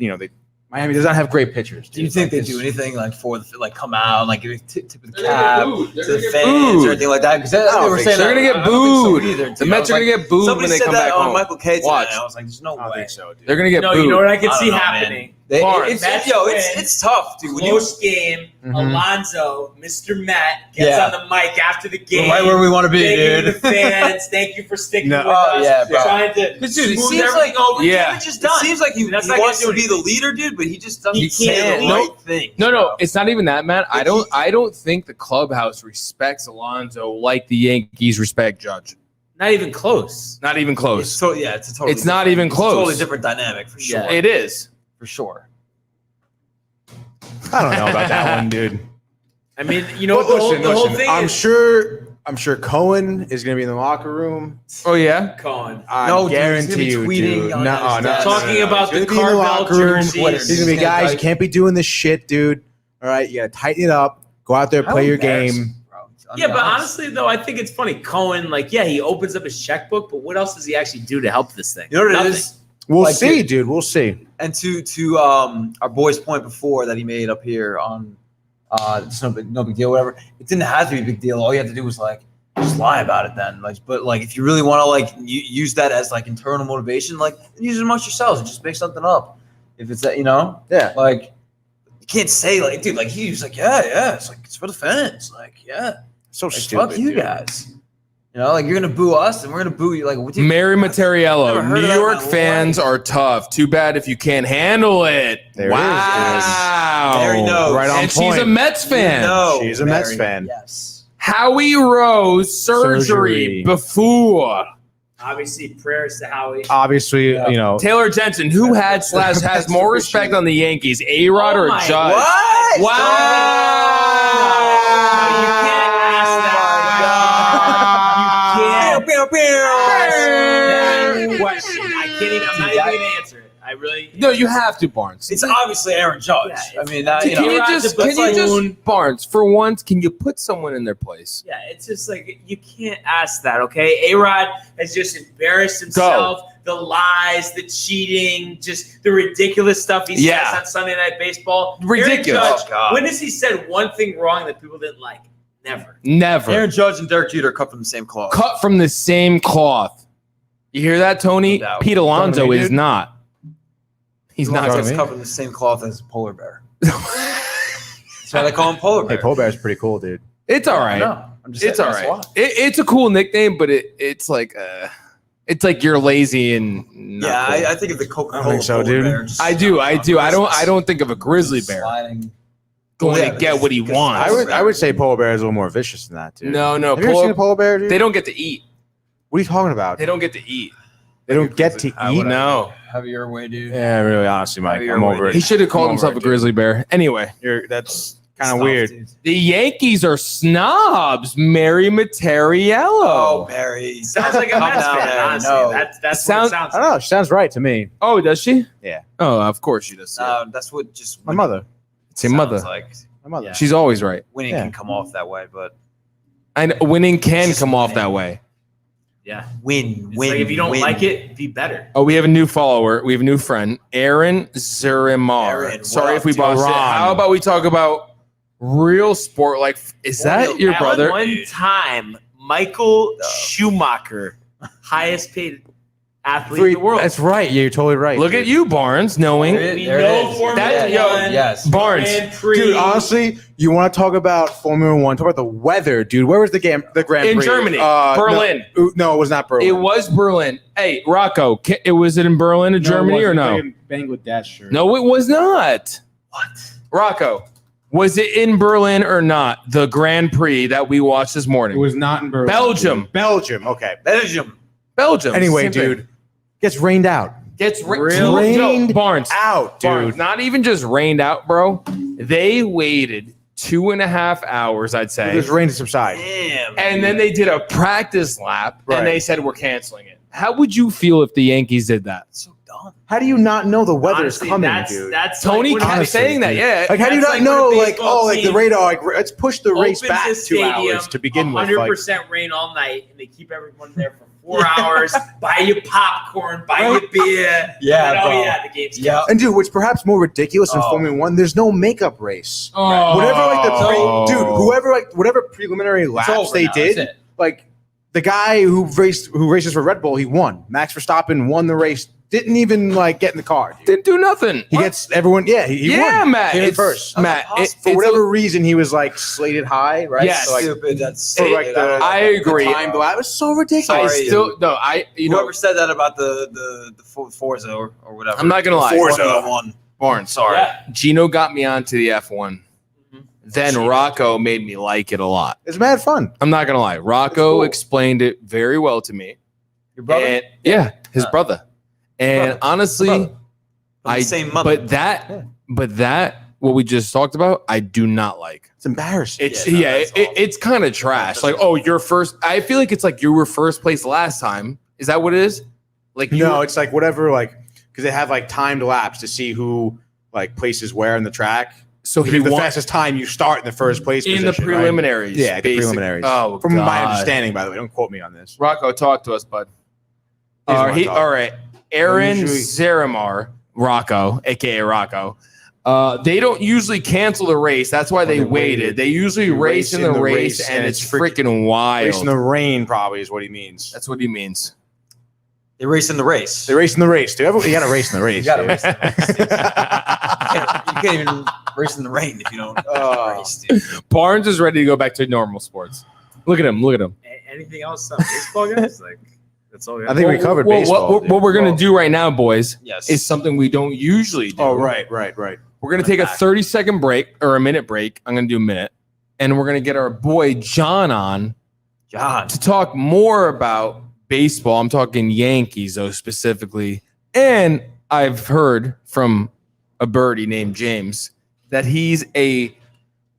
Miami does not have great pitchers.
Do you think they do anything come out like give a tip of the cap to the fans or anything like that? Because they were saying
they're going to get booed. The Mets are going to get booed when they come back home.
Michael K.
Watch.
I was like, there's no way.
So, dude.
They're going to get booed.
You know what I can see happening?
It's tough, dude.
Close game. Alonzo, Mr. Matt gets on the mic after the game.
Right where we want to be,
thank
dude.
You to the fans. Thank you for sticking with us.
Yeah, bro.
Trying to
dude, it
smooth
seems
everything over.
Yeah.
It seems like he wants to be the leader, dude, but he just doesn't say the right thing.
No, it's not even that, man. I don't think the clubhouse respects Alonzo like the Yankees respect Judge.
Not even close.
Not even close.
It's a totally.
It's not even close.
Totally different dynamic for sure.
Yeah.
It is
for sure.
I don't know about that one, dude.
I mean, the whole thing
I'm
is
sure Cohen is going to be in the locker room.
Oh yeah,
Cohen.
I guarantee you, dude.
Talking about the Carvel jerseys.
He's going to be guys. You can't be doing this shit, dude. All right, you got to tighten it up. Go out there, play your game.
Yeah, but honestly, though, I think it's funny. Cohen, he opens up his checkbook, but what else does he actually do to help this thing?
You know what it is?
We'll see, dude. We'll see.
And to our boy's point before that he made up here on it's no big deal, whatever. It didn't have to be a big deal. All you had to do was just lie about it then. But if you really want to use that as internal motivation, use it amongst yourselves and just make something up. If it's that,
yeah.
You can't say dude, he was yeah, it's for the fans.
So stupid.
Fuck you guys. You're gonna boo us, and we're gonna boo you.
Mary Materiello. New York fans are tough. Too bad if you can't handle it. Wow.
Mary knows.
Right on
and
point.
she's a Mets fan.
She's a Mets fan.
Yes.
Howie Rose surgery before.
Obviously, prayers to Howie.
Obviously,
Taylor Jensen, who had / has more respect on the Yankees, A-Rod or Judge?
What?
Wow.
You can't ask that. Question. I can't even. I'm not even going to answer it. I really.
No, you have to, Barnes.
It's obviously Aaron Judge.
Yeah,
I mean,
Can you just Barnes, for once, can you put someone in their place?
Yeah, it's just you can't ask that, okay? A-Rod has just embarrassed himself. The lies, the cheating, just the ridiculous stuff he says on Sunday Night Baseball.
Ridiculous.
Judge, when has he said one thing wrong that people didn't like?
Never.
Aaron Judge and Derek Jeter are cut from the same cloth.
Cut from the same cloth. You hear that, Tony?
No doubt.
Pete Alonso is not. He's not.
He's cut from the same cloth as a polar bear. That's why they call him Polar Bear.
Hey, Polar Bear's pretty cool, dude.
It's all right. It's all right. It's a cool nickname, but it's like you're lazy and not cool.
I think of the Coca-Cola.
I don't think so, dude.
Bear,
I do. I don't think of a grizzly bear going to get what he wants.
I would say Polar Bear is a little more vicious than that, dude.
No.
Have you ever seen a polar bear, dude?
They don't get to eat.
What are you talking about?
They don't get to eat.
They don't get to eat?
No.
Have your way, dude.
Yeah, really, honestly, Mike. I'm over it.
He should have called himself a grizzly bear. Anyway.
That's kind of weird.
Dude.
The Yankees are snobs. Mary Materiello.
Oh, Barry.
Sounds like a Mets fan, honestly.
No.
That's
Sounds-
what it sounds
I don't know. She sounds right to me.
Oh, does she?
Yeah.
Oh, of course she does.
That's what just
My mother.
It's your mother.
My mother.
Yeah.
She's always right.
Winning
Yeah.
can come off that way, but
And winning can come off that way.
Yeah.
win.
If you don't like it, be better.
Oh, we have a new follower. We have a new friend, Aaron Zurimar.
Aaron,
Sorry
what
if we
up,
botched it.
dude?
How about we talk about real sport? Is that your
At
brother?
one time, Michael Schumacher highest paid athlete in the world.
That's right. Yeah, you're totally right.
Look at you, Barnes, knowing
We
There it
know
is.
Formula
That- yo,
One.
yes.
Barnes.
Grand Prix.
Dude, honestly, you want to talk about Formula One? Talk about the weather, dude. Where was the Grand Prix?
In Germany, Berlin.
No, it was not Berlin.
It was Berlin. Hey, Rocco, was it in Berlin, Germany, or no?
Bangladesh. Or...
No, it was not.
What?
Rocco, was it in Berlin or not? The Grand Prix that we watched this morning.
It was not in Berlin.
Belgium.
Dude. Belgium. Okay.
Belgium.
Anyway,
Same thing.
dude, gets rained out.
Gets
Rained
Yo, Barnes.
Out, dude.
Barnes, not even just rained out, bro. They waited 2.5 hours, I'd say.
This rain to subside.
Damn.
And then they did a practice lap,
Right.
and they said, we're canceling it. How would you feel if the Yankees did that?
So dumb.
How do you not know the weather
Honestly,
is coming,
that's,
dude?
That's
Tony
like
kept
when
saying that, yeah.
Like, how do you
That's
not
like
know,
when a
like,
baseball
the
team
radar, like, let's push the race
opens
back
the
2
stadium,
hours to begin with. Like,
100% rain all night, and they keep everyone there for 4 hours. Buy you popcorn, buy you beer.
Yeah,
and, oh
bro.
yeah, the game's
Yeah.
and dude, what's perhaps more ridiculous in
Oh.
Formula One, there's no makeup race.
Oh.
Whatever, like whatever preliminary laps
over
they
now,
did,
that's it.
like the guy who races for Red Bull, he won. Max Verstappen won the race. Didn't even like get in the car. Dude.
Didn't do nothing.
He gets everyone. Yeah, he won.
Matt.
Came in
It's
first.
Matt,
For whatever reason, he was like slated high, right?
Yes.
So, like,
Stupid. That's
for, like,
I agree.
The time lap. It was so ridiculous.
I
Sorry,
still no. You know,
Whoever said that about the Forza or whatever.
I'm not gonna lie.
Formula One.
Barnes, sorry.
Yeah.
Gino got me onto the F1.
Mhm.
Then Rocco made me like it a lot.
It's mad fun.
I'm not gonna lie. Rocco
cool.
explained it very well to me.
Your brother?
And, yeah, his
Yeah.
brother. And
Brother.
honestly,
Brother. From the same mother.
but that what we just talked about, I do not like.
It's embarrassing.
It's
Yeah, no, that's awful.
it's kind of trash. Like, oh, you're first. I feel like it's like you were first place last time. Is that what it is? Like,
No, it's like whatever, like because they have like timed laps to see who like places where in the track.
so
If
he
you have the
won
fastest time, you start in the first place
in the
position, right?
preliminaries.
Yeah, the
basic-
preliminaries.
Oh,
From my
God.
understanding, by the way, don't quote me on this.
Rocco, talk to us, bud.
He doesn't wanna talk.
All right. Aaron
Usually-
Zaramar, Rocco, aka Rocco. They don't usually cancel the race. That's why they waited. They usually race in the race, and it's freaking wild.
Race in the rain probably is what he means.
That's what he means.
They race in the race.
They race in the race, dude. You got to race in the race.
You gotta
dude.
race in you can't even race in the rain if you don't race, dude.
Barnes is ready to go back to normal sports. Look at him. Look at him.
Anything else on baseball, guys? Like that's all.
I think we covered
Well,
baseball.
what we're going to do right now, boys,
Yes.
is something we don't usually do.
Oh, right.
We're going to take a 30-second break or a minute break. I'm going to do a minute. And we're going to get our boy John on
John.
to talk more about baseball. I'm talking Yankees, though, specifically. And I've heard from a birdie named James that he's a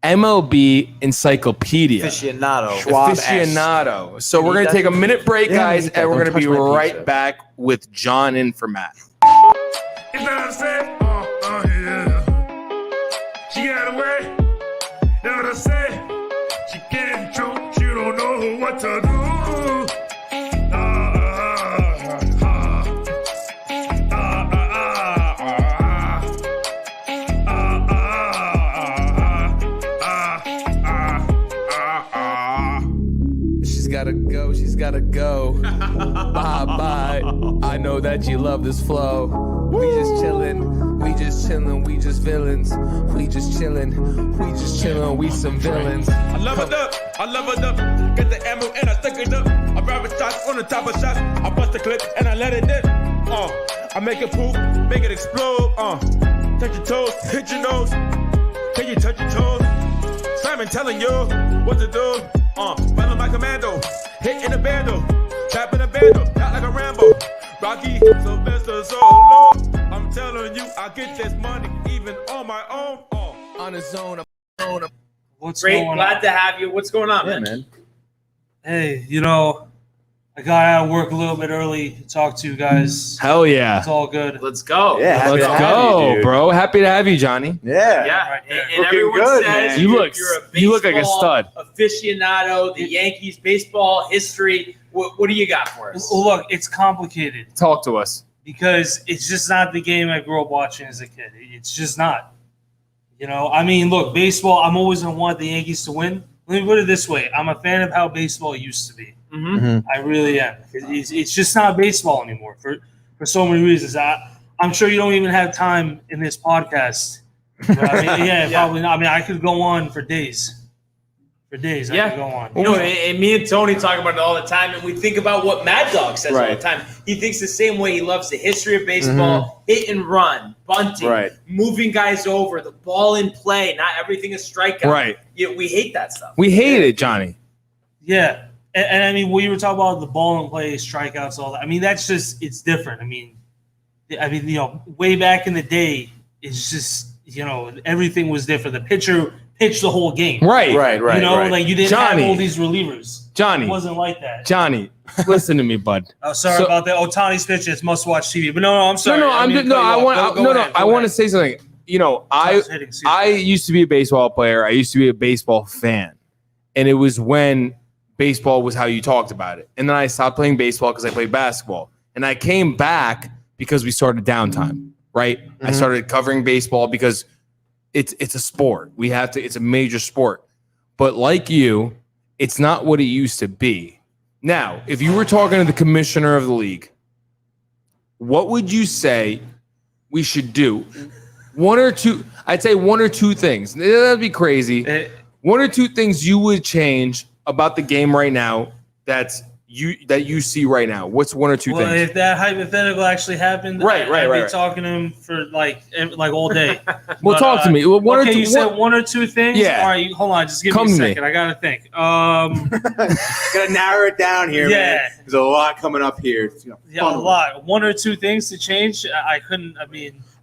MLB encyclopedia.
Aficionado.
Schwab-esque.
Aficionado. So we're going to take a minute break,
Yeah,
guys,
eat that.
and we're
Don't
going to be
touch my
right
pizza.
back with John in for Matt.
You know what I'm saying? Yeah. She got away. You know what I'm saying? She can't control. She don't know what to do.
She's gotta go, she's gotta go. Bye bye. I know that you love this flow. We just chillin', we just chillin', we just villains. We just chillin', we just chillin', we some villains.
I love it up, I love it up. Get the ammo and I stick it up. I grab shots on the top of shots. I bust the clip and I let it dip. I make it poop, make it explode. Touch your toes, hit your nose. Can you touch your toes? Simon telling you what to do. Running my commando, hitting the bando, trapping the bando, not like a Rambo. Rocky, Sylvester Solo. I'm telling you, I get this money even on my own.
On the zone,
What's
Great,
going
glad
on?
to have you. What's going on, man?
Hey, you know, I got out of work a little bit early to talk to you guys.
Hell yeah.
It's all good.
Let's go.
Yeah, happy
Let's
to have
go,
you, dude.
bro. Happy to have you, Johnny.
Yeah.
Yeah,
Right there.
and
Looking
everyone
good,
says
man.
You look-
you're a
you look like a
baseball
stud.
aficionado. The Yankees baseball history. What do you got for us?
Well, look, it's complicated
Talk to us.
because it's just not the game I grew up watching as a kid. It's just not. You know, I mean, look, baseball, I'm always going to want the Yankees to win. let me put it this way. I'm a fan of how baseball used to be. I really am. It's just not baseball anymore for so many reasons. I'm sure you don't even have time in this podcast. But I mean, probably not. I mean, I could go on for days. I could go on.
You know, and me and Tony talk about it all the time, and we think about what Mad Dog says all the time. He thinks the same way. He loves the history of baseball, hit and run, bunting, moving guys over, the ball in play. Not everything is strikeout.
Right.
Yeah, we hate that stuff.
We hate it, Johnny.
Yeah. And I mean, we were talking about the ball in play, strikeouts, all that. I mean, that's just, it's different. I mean, you know, way back in the day, it's just, you know, everything was different. The pitcher pitched the whole game.
Right.
You know, like you didn't have all these relievers.
Johnny.
It wasn't like that.
Johnny, listen to me, bud.
Oh, sorry about that. Otani's pitch is must-watch TV. But no, I'm sorry.
I want to say something. You know, I used to be a baseball player. I used to be a baseball fan. And it was when baseball was how you talked about it. And then I stopped playing baseball because I played basketball. And I came back because we started Downtime, right? I started covering baseball because it's a sport. It's a major sport. But like you, it's not what it used to be. Now, if you were talking to the commissioner of the league, what would you say we should do? I'd say one or two things. That'd be crazy. One or two things you would change about the game right now that you see right now. What's one or two things?
Well, if that hypothetical actually happened, I'd be talking to him for like all day.
Well, talk to me. Well,
you said one or two things?
Yeah.
All right, hold on. Just give me a second. I got to think.
Gotta narrow it down here, man. There's a lot coming up here.
A lot. One or two things to change? I couldn't, I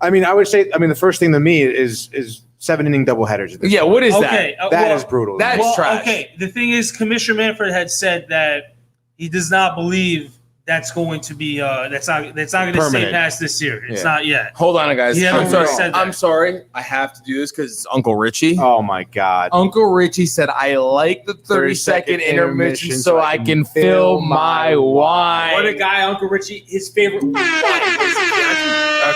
mean,
I would say, the first thing to me is 7-inning doubleheaders.
Yeah, what is that?
That is brutal.
That's trash.
Okay, the thing is, Commissioner Manfred had said that he does not believe that's going to be that's not going to stay past this year. It's not yet.
Hold on, guys.
Yeah,
I'm sorry. I have to do this because it's Uncle Richie.
Oh my God.
Uncle Richie said, I like the 30-second intermission so I can fill my wine.
What a guy, Uncle Richie. His favorite wine.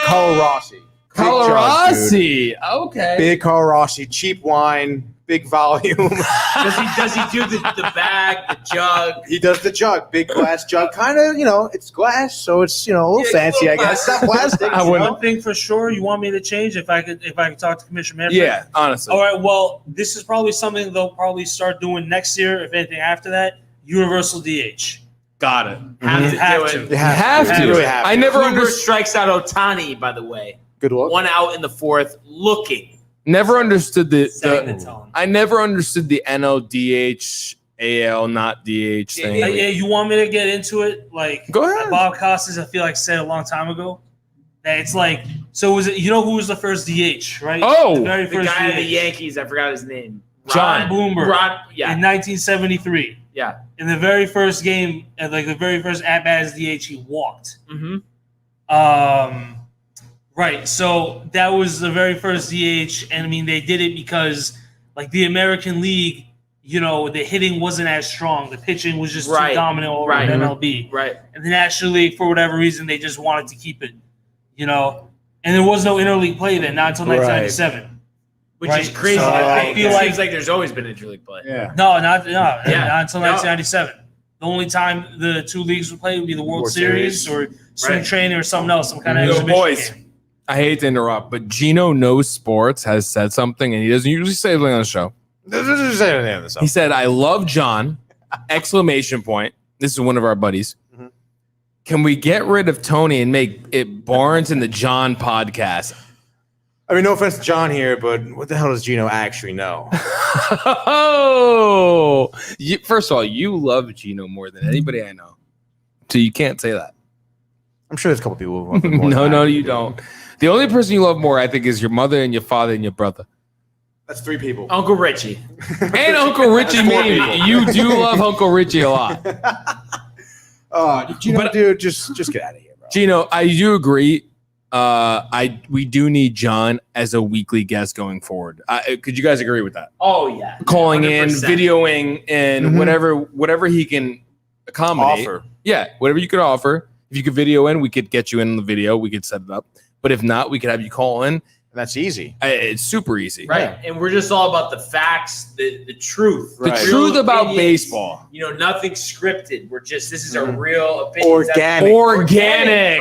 Carl Rossi.
Carl Rossi. Okay.
Big Carl Rossi. Cheap wine. Big volume.
Does he do the bag, the jug?
He does the jug. Big glass jug. Kind of, it's glass, so it's, a little fancy, I guess. It's not plastic.
One thing for sure you want me to change if I could talk to Commissioner Manfred?
Yeah, honestly.
All right, well, this is probably something they'll probably start doing next year, if anything after that. Universal DH.
Got it.
Have to.
You have to.
I never understood.
Strikes out Otani, by the way.
Good luck.
1 out in the fourth, looking.
Never understood
I
never understood the NLDH, AL, not DH thing.
Yeah, you want me to get into it? Like,
go ahead.
Bob Costas, I feel like, said a long time ago that it's like, so was it? You know who was the first DH, right?
Oh,
the very first
guy
DH.
of the Yankees. I forgot his name.
John Bloomberg.
In
1973.
Yeah.
In the very first game, like the very first at bat as DH, he walked. Right, so that was the very first DH, and they did it because, like, the American League, the hitting wasn't as strong. The pitching was just too dominant over MLB.
Right.
And the National League, for whatever reason, they just wanted to keep it, And there was no interleague play then, not until 1997.
Which is crazy.
So
I feel like seems like there's always been interleague play.
Yeah.
No, not until 1997. The only time the two leagues would play would be the World Series or spring training or something else, some kind of exhibition game.
I hate to interrupt, but Gino Knows Sports has said something, and he doesn't usually say anything on the show. He said, I love John, ! This is one of our buddies. Can we get rid of Tony and make it Barnes and the John podcast?
No offense to John here, but what the hell does Gino actually know?
First of all, you love Gino more than anybody I know. So you can't say that.
I'm sure there's a couple people who love him more.
No, you don't. The only person you love more, I think, is your mother and your father and your brother.
That's 3 people.
Uncle Richie.
And Uncle Richie, maybe. You do love Uncle Richie a lot.
Gino, dude, just get out of here, bro.
Gino, I do agree. We do need John as a weekly guest going forward. Could you guys agree with that?
Oh, yeah.
Calling 100%. In, videoing, and whatever he can accommodate.
Offer.
Yeah, whatever you could offer. If you could video in, we could get you in the video. We could set it up. But if not, we could have you call in
That's easy.
It's super easy.
Right. And we're just all about the facts, the truth.
The
Right.
truth about
opinions.
baseball.
You know, nothing scripted. This is a real opinion.
Organic.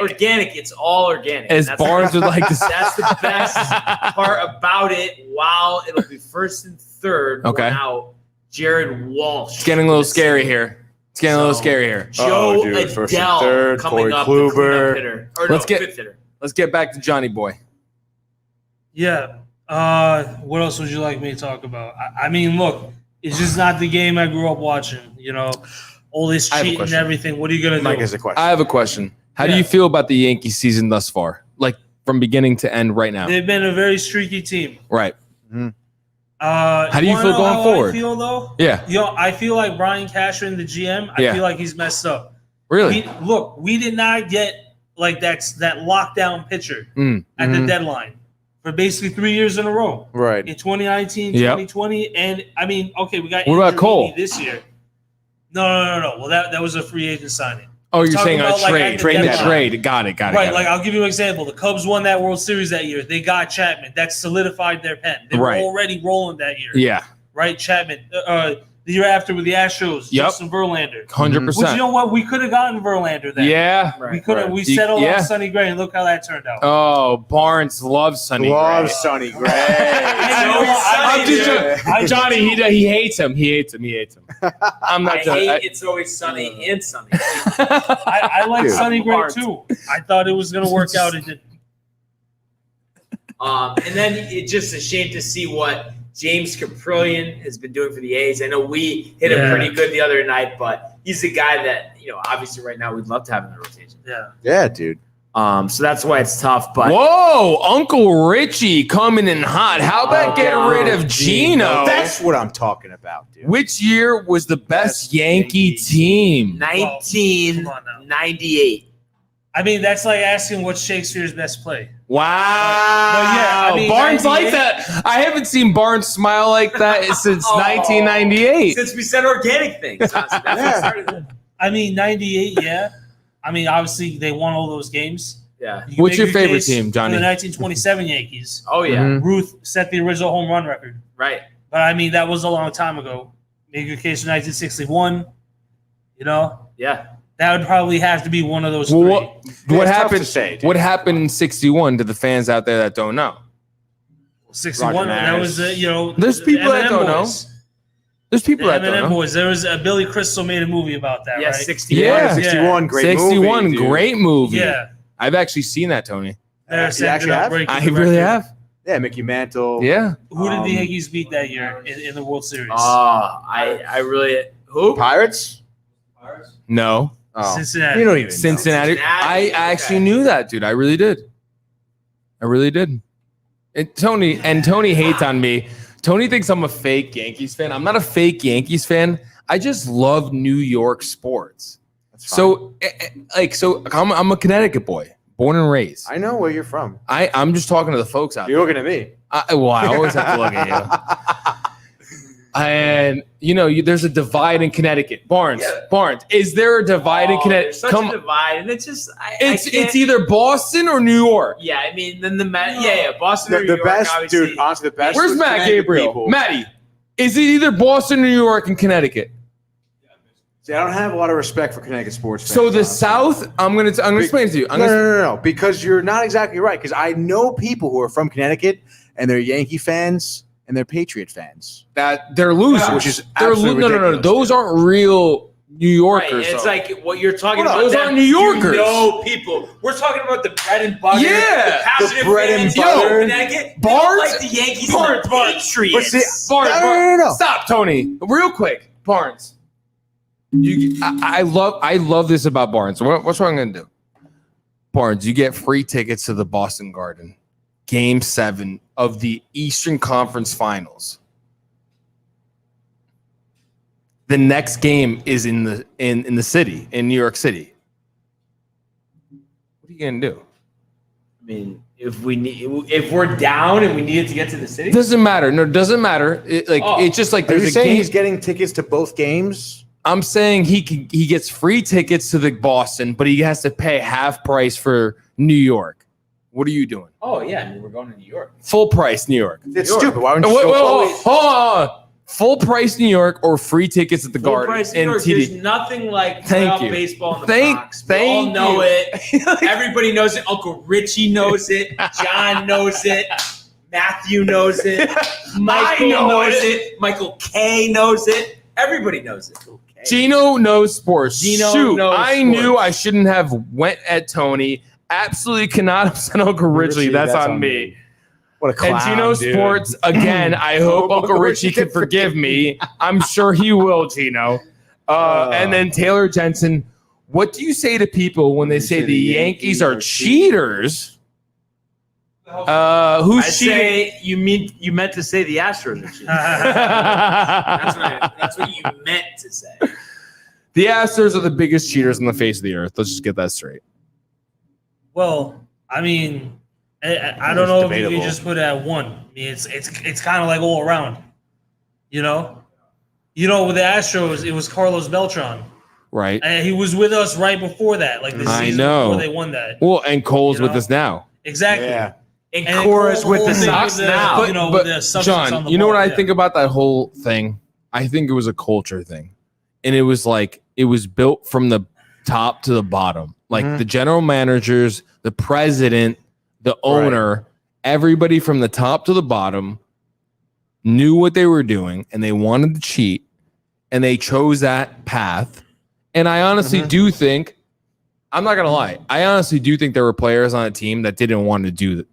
Organic. It's all organic.
As
That's
Barnes would like to say.
That's the best part about it. While it'll be first and third.
Okay.
Out Jared Walsh.
It's getting a little scary here.
Joe
dude, first and
Adele
third,
coming
Corey
up,
Kluber.
the cleanup hitter. Or
Let's get-
fifth hitter.
Let's get back to Johnny Boy.
Yeah. What else would you like me to talk about? I mean, look, it's just not the game I grew up watching. You know, all this
I have a
cheating and
question.
everything. What are you gonna
Mike
do?
has a question.
I have a question. How do
Yeah.
you feel about the Yankees season thus far? Like from beginning to end right now?
They've been a very streaky team.
Right.
How
do you feel going forward?
I feel though.
Yeah.
I feel like Brian Cashman, the GM. I
Yeah.
feel like he's messed up.
Really?
We did not get like that lockdown pitcher
Mm.
at the deadline for basically 3 years in a row.
Right.
In 2019,
Yep.
2020, and I mean, okay, we got
What about
Andrew
Cole?
Heaney this year. No. Well, that was a free agent signing.
Oh, you're
Talking
saying a
about, like,
trade.
at the deadline.
Trade. Got it.
Right, like I'll give you an example. The Cubs won that World Series that year. They got Chapman. That solidified their pen. They were
Right.
already rolling that year.
Yeah.
Right, Chapman. The year after with the Astros,
Yep.
Justin Verlander.
100%.
Which, you know what? We could have gotten Verlander then.
Yeah.
We could have. We
You-
settled
yeah.
on Sonny Gray, and look how that turned out.
Oh, Barnes loves Sonny
Love
Gray.
Sonny Gray.
I'm just joking. Johnny, he hates him. He hates him. I'm not joking.
It's always sunny and sunny.
I like
Dude.
Sonny Gray
Barnes.
too. I thought it was going to work out. It didn't.
And then it's just a shame to see what James Caprillion has been doing for the A's. I know we hit him
Yeah.
pretty good the other night, but he's the guy that, obviously right now we'd love to have in the rotation.
Yeah.
Yeah, dude.
So that's why it's tough. But
Whoa, Uncle Richie coming in hot. How about getting rid of Gino?
That's what I'm talking about, dude.
Which year was the best
Best
Yankee
Yankee
team?
1998.
I mean, that's like asking what's Shakespeare's best play.
Wow.
yeah, I mean,
Barnes
98
like that. I haven't seen Barnes smile like that since
Oh.
1998.
Since we said organic things. Honestly, that's what started it.
I mean, 98, yeah. I mean, obviously, they won all those games.
Yeah.
You can
What's
make
your favorite
case
team,
for
Johnny?
The 1927 Yankees.
Oh, yeah.
Mhm.
Ruth set the original home run record.
Right.
But, I mean, that was a long time ago. Make your case for 1961.
Yeah.
That would probably have to be one of those
Well,
three.
what
It's tough
happened?
to say, dude.
What happened in '61 to the fans out there that don't know?
61,
Roger
that was,
Maris.
There's
the
people that
M&M
don't know.
boys.
There's people
The
that don't
M&M
know.
boys. There was Billy Crystal made a movie about that,
Yeah,
right?
61.
Yeah.
61, great
61,
movie, dude.
great movie.
Yeah.
I've actually seen that, Tony.
They're
You
setting
actually
it up,
have?
breaking
I
the
really
record.
have.
Yeah, Mickey Mantle.
Yeah.
Who did the Yankees beat that year in the World Series?
I really – who?
Pirates?
No.
Oh.
Cincinnati.
You don't even know.
Cincinnati. I actually knew that, dude. I really did. And Tony hates on me. Tony thinks I'm a fake Yankees fan. I'm not a fake Yankees fan. I just love New York sports.
That's fine.
So I'm a Connecticut boy, born and raised.
I know where you're from.
I'm just talking to the folks out there.
You're looking at me.
I always have to look at you. And there's a divide in Connecticut. Barnes, is there a divide in Connecticut?
There's such a divide, and it's just
It's either Boston or New York.
Yeah, I mean, then Boston or New
The
York,
best,
obviously.
dude, honestly, the best.
Where's
was
Matt
Connecticut
Gabriel?
people.
Matty, is it either Boston or New York and Connecticut?
See, I don't have a lot of respect for Connecticut sports fans.
So the
honestly.
South, I'm gonna explain it to you.
No, because you're not exactly right. Because I know people who are from Connecticut and they're Yankee fans and they're Patriot fans.
That they're losers,
Which is
they're
absolutely
no.
ridiculous,
Those
dude.
aren't real New
Right,
Yorkers.
it's
though.
like what you're talking
Hold on,
about.
those
them,
aren't New Yorkers.
People. We're talking about the bread and butter.
Yeah,
the passionate
the bread and
fans,
butter.
Connecticut.
Barnes-
They don't like the Yankees, and the Patriots.
But see,
Barnes,
no.
Stop, Tony. Real quick, Barnes. I love this about Barnes. What's what I'm gonna do? Barnes, you get free tickets to the Boston Garden, Game 7 of the Eastern Conference Finals. The next game is in the city, in New York City. What are you gonna do?
I mean, if we're down and we needed to get to the city,
Doesn't matter. No, it doesn't matter. It's just like
Are you
there's a
saying
game.
he's getting tickets to both games?
I'm saying he gets free tickets to the Boston, but he has to pay half price for New York. What are you doing?
Oh yeah, I mean, we're going to New York.
Full price New York.
It's stupid. Why wouldn't you
Wait,
go
hold on. Full price New York or free tickets at the
Full
Garden
price New
and
York.
TD.
There's nothing like
Thank
playoff
you.
baseball in the
Thank-
Bronx. We all
thank
know
you.
it. Everybody knows it. Uncle Richie knows it. John knows it. Matthew knows it. Michael knows it. Michael K knows it. Everybody knows it. Okay.
Gino knows sports.
Gino
Shoot,
knows
I
sports.
knew I shouldn't have went at Tony. Absolutely cannot upset Uncle Richie. That's on me.
What a clown,
And Gino
dude.
Sports, again, I hope Uncle Richie can forgive me. I'm sure he will, Gino. And then Taylor Jensen, what do you say to people when they say the Yankees are cheaters? Who's
I
cheating?
say you meant to say the Astros are cheating. That's what you meant to say.
The Astros are the biggest cheaters on the face of the earth. Let's just get that straight.
Well, I mean, I don't know if you
debatable.
can just put it at one. I mean, it's kind of like all around, you know. With the Astros, it was Carlos Beltran.
Right.
And he was with us right before that, like the
I
season
know.
before they won that.
Well, and Cole's
You
with
know?
us now.
Exactly.
Yeah.
And
And
Cora's
Cole-
with the
Cole thing
Sox
with the-
now.
But, with the substance on
John,
the
you know what
ball,
I
yeah.
think about that whole thing? I think it was a culture thing. And it was like, it was built from the top to the bottom. Like the general managers, the president, the owner, everybody from the top to the bottom knew what they were doing and they wanted to cheat and they chose that path. And I honestly do think, I'm not going to lie, I honestly do think there were players on a team that didn't want to do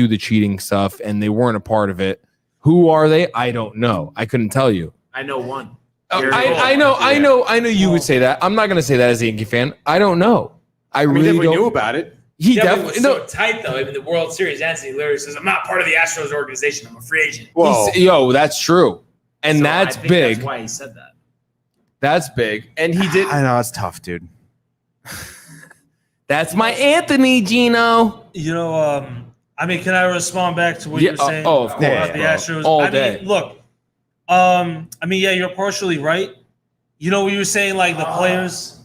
the cheating stuff and they weren't a part of it. Who are they? I don't know. I couldn't tell you.
I know one.
Oh,
Gary
I
Cole.
know you would say that. I'm not going to say that as a Yankee fan. I don't know. I
We
really
definitely
don't.
knew about it.
He
Yeah, but it
definitely
was
no.
so tight though. Even the World Series, Anthony literally says, "I'm not part of the Astros organization. I'm a free agent."
Whoa.
Yo, that's true, and
So
that's
I think
big.
That's why he said that.
That's big, and he did.
I know it's tough, dude.
That's my Anthony Gino.
I mean, can I respond back to what
Yeah,
you were saying
of course,
about the
bro.
Astros?
All
I
day.
mean, look, I mean, yeah, you're partially right. You know what you were saying, like the players.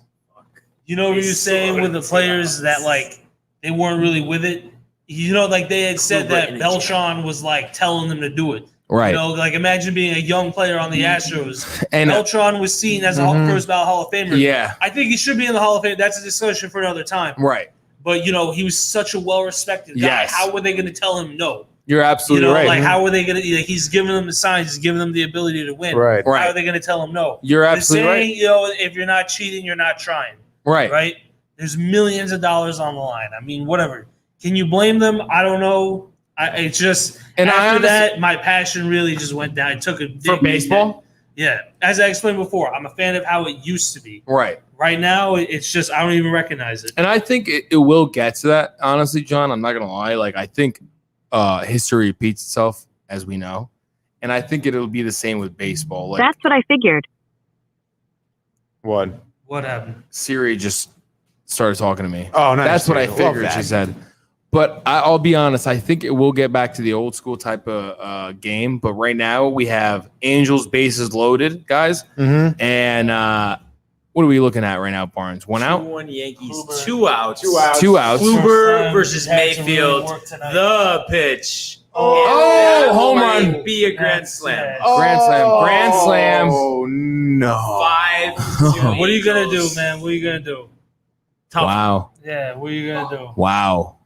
You know what you were saying with the players that like they weren't really with it. Like they had said that Beltran was like telling them to do it.
Right.
Like imagine being a young player on the Astros.
And
Beltran was seen as a first ballot Hall of Famer.
yeah,
I think he should be in the Hall of Fame. That's a discussion for another time.
right.
But he was such a well-respected guy.
Yes.
How were they going to tell him no?
You're absolutely right.
Like how are they going to? He's giving them the signs. He's giving them the ability to win.
Right.
How are
Right.
they going to tell him no?
You're
They're
absolutely
saying, if you're not cheating, you're not trying.
right.
Right? There's millions of dollars on the line. I mean, whatever. Can you blame them? I don't know. It's just
And
after that, my passion really just went down. It took a
For
dip.
baseball,
Yeah, as I explained before, I'm a fan of how it used to be.
right.
Right now, it's just I don't even recognize it.
And I think it will get to that. Honestly, John, I'm not gonna lie. Like I think history repeats itself, as we know, and I think it'll be the same with baseball. Like
That's what I figured.
What?
What happened?
Siri just started talking to me.
Oh, nice.
That's what I
Love
figured.
that.
She said. But I'll be honest. I think it will get back to the old school type of game. But right now we have Angels bases loaded, guys.
Mm-hmm.
And what are we looking at right now, Barnes? One out.
2-1 Yankees.
Kluber.
2 outs.
2 outs.
2 outs.
Kluber versus
Had to really
Mayfield.
work tonight.
The pitch.
Oh,
And that
home
might
run.
Be a grand slam.
Grand slam. Grand slam.
Oh no.
5-2.
What are you gonna do,
Angels.
man? What are you gonna do?
Tough.
Wow.
Yeah, what are you gonna do?
Wow.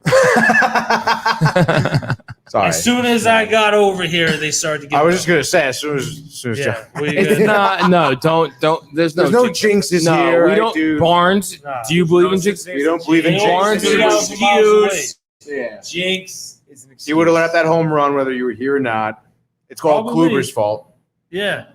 Sorry.
As soon as I got over here, they started to get.
I was just gonna say as soon as
Yeah.
John-
What are you
It's
gonna do?
not. No, don't. There's no
jinxes
No,
here.
we
right,
don't.
dude?
Barnes,
Nah.
do you believe in jinx?
We don't believe in
Jinx.
Barnes is an
Jinx.
excuse.
Yeah.
Jinx is an excuse.
You would have let up that home run whether you were here or not. It's called
Probably.
Kluber's fault.
Yeah.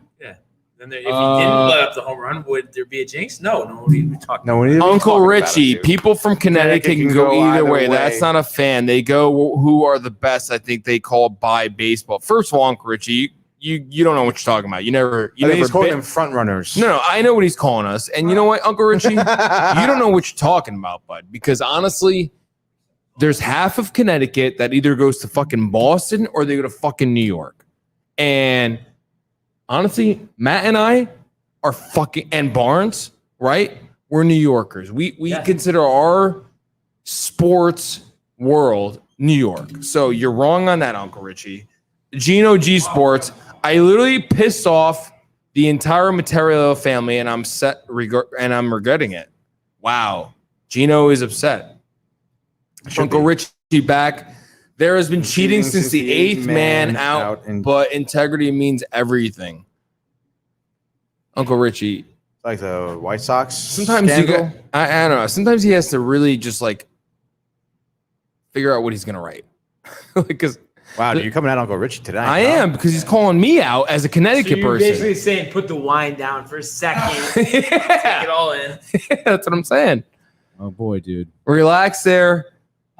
Then if he didn't let up the home run, would there be a jinx? No, we talked.
No, we
Uncle Richie, people from Connecticut can go either way. That's not a fan. They go who are the best. I think they call by baseball. First of all, Uncle Richie, you don't know what you're talking about. You never
he's calling
been-
them front runners.
No, I know what he's calling us. And you know what, Uncle Richie, you don't know what you're talking about, bud. Because honestly, there's half of Connecticut that either goes to fucking Boston or they go to fucking New York. And honestly, Matt and I are fucking, and Barnes, right? We're New Yorkers. We consider our sports world New York. So you're wrong on that, Uncle Richie. Gino G Sports. I literally pissed off the entire Material family, and I'm regretting it. Wow, Gino is upset. Uncle Richie back. There has been cheating since the eighth man out, but integrity means everything. Uncle Richie,
like the White Sox.
Sometimes
scandal?
I don't know. Sometimes he has to really just like figure out what he's gonna write. Because
wow, dude, you're coming at Uncle Richie today.
I am, because he's calling me out as a Connecticut
So you're
person.
basically saying put the wine down for a second, take it all in.
That's what I'm saying.
Oh boy, dude.
Relax there.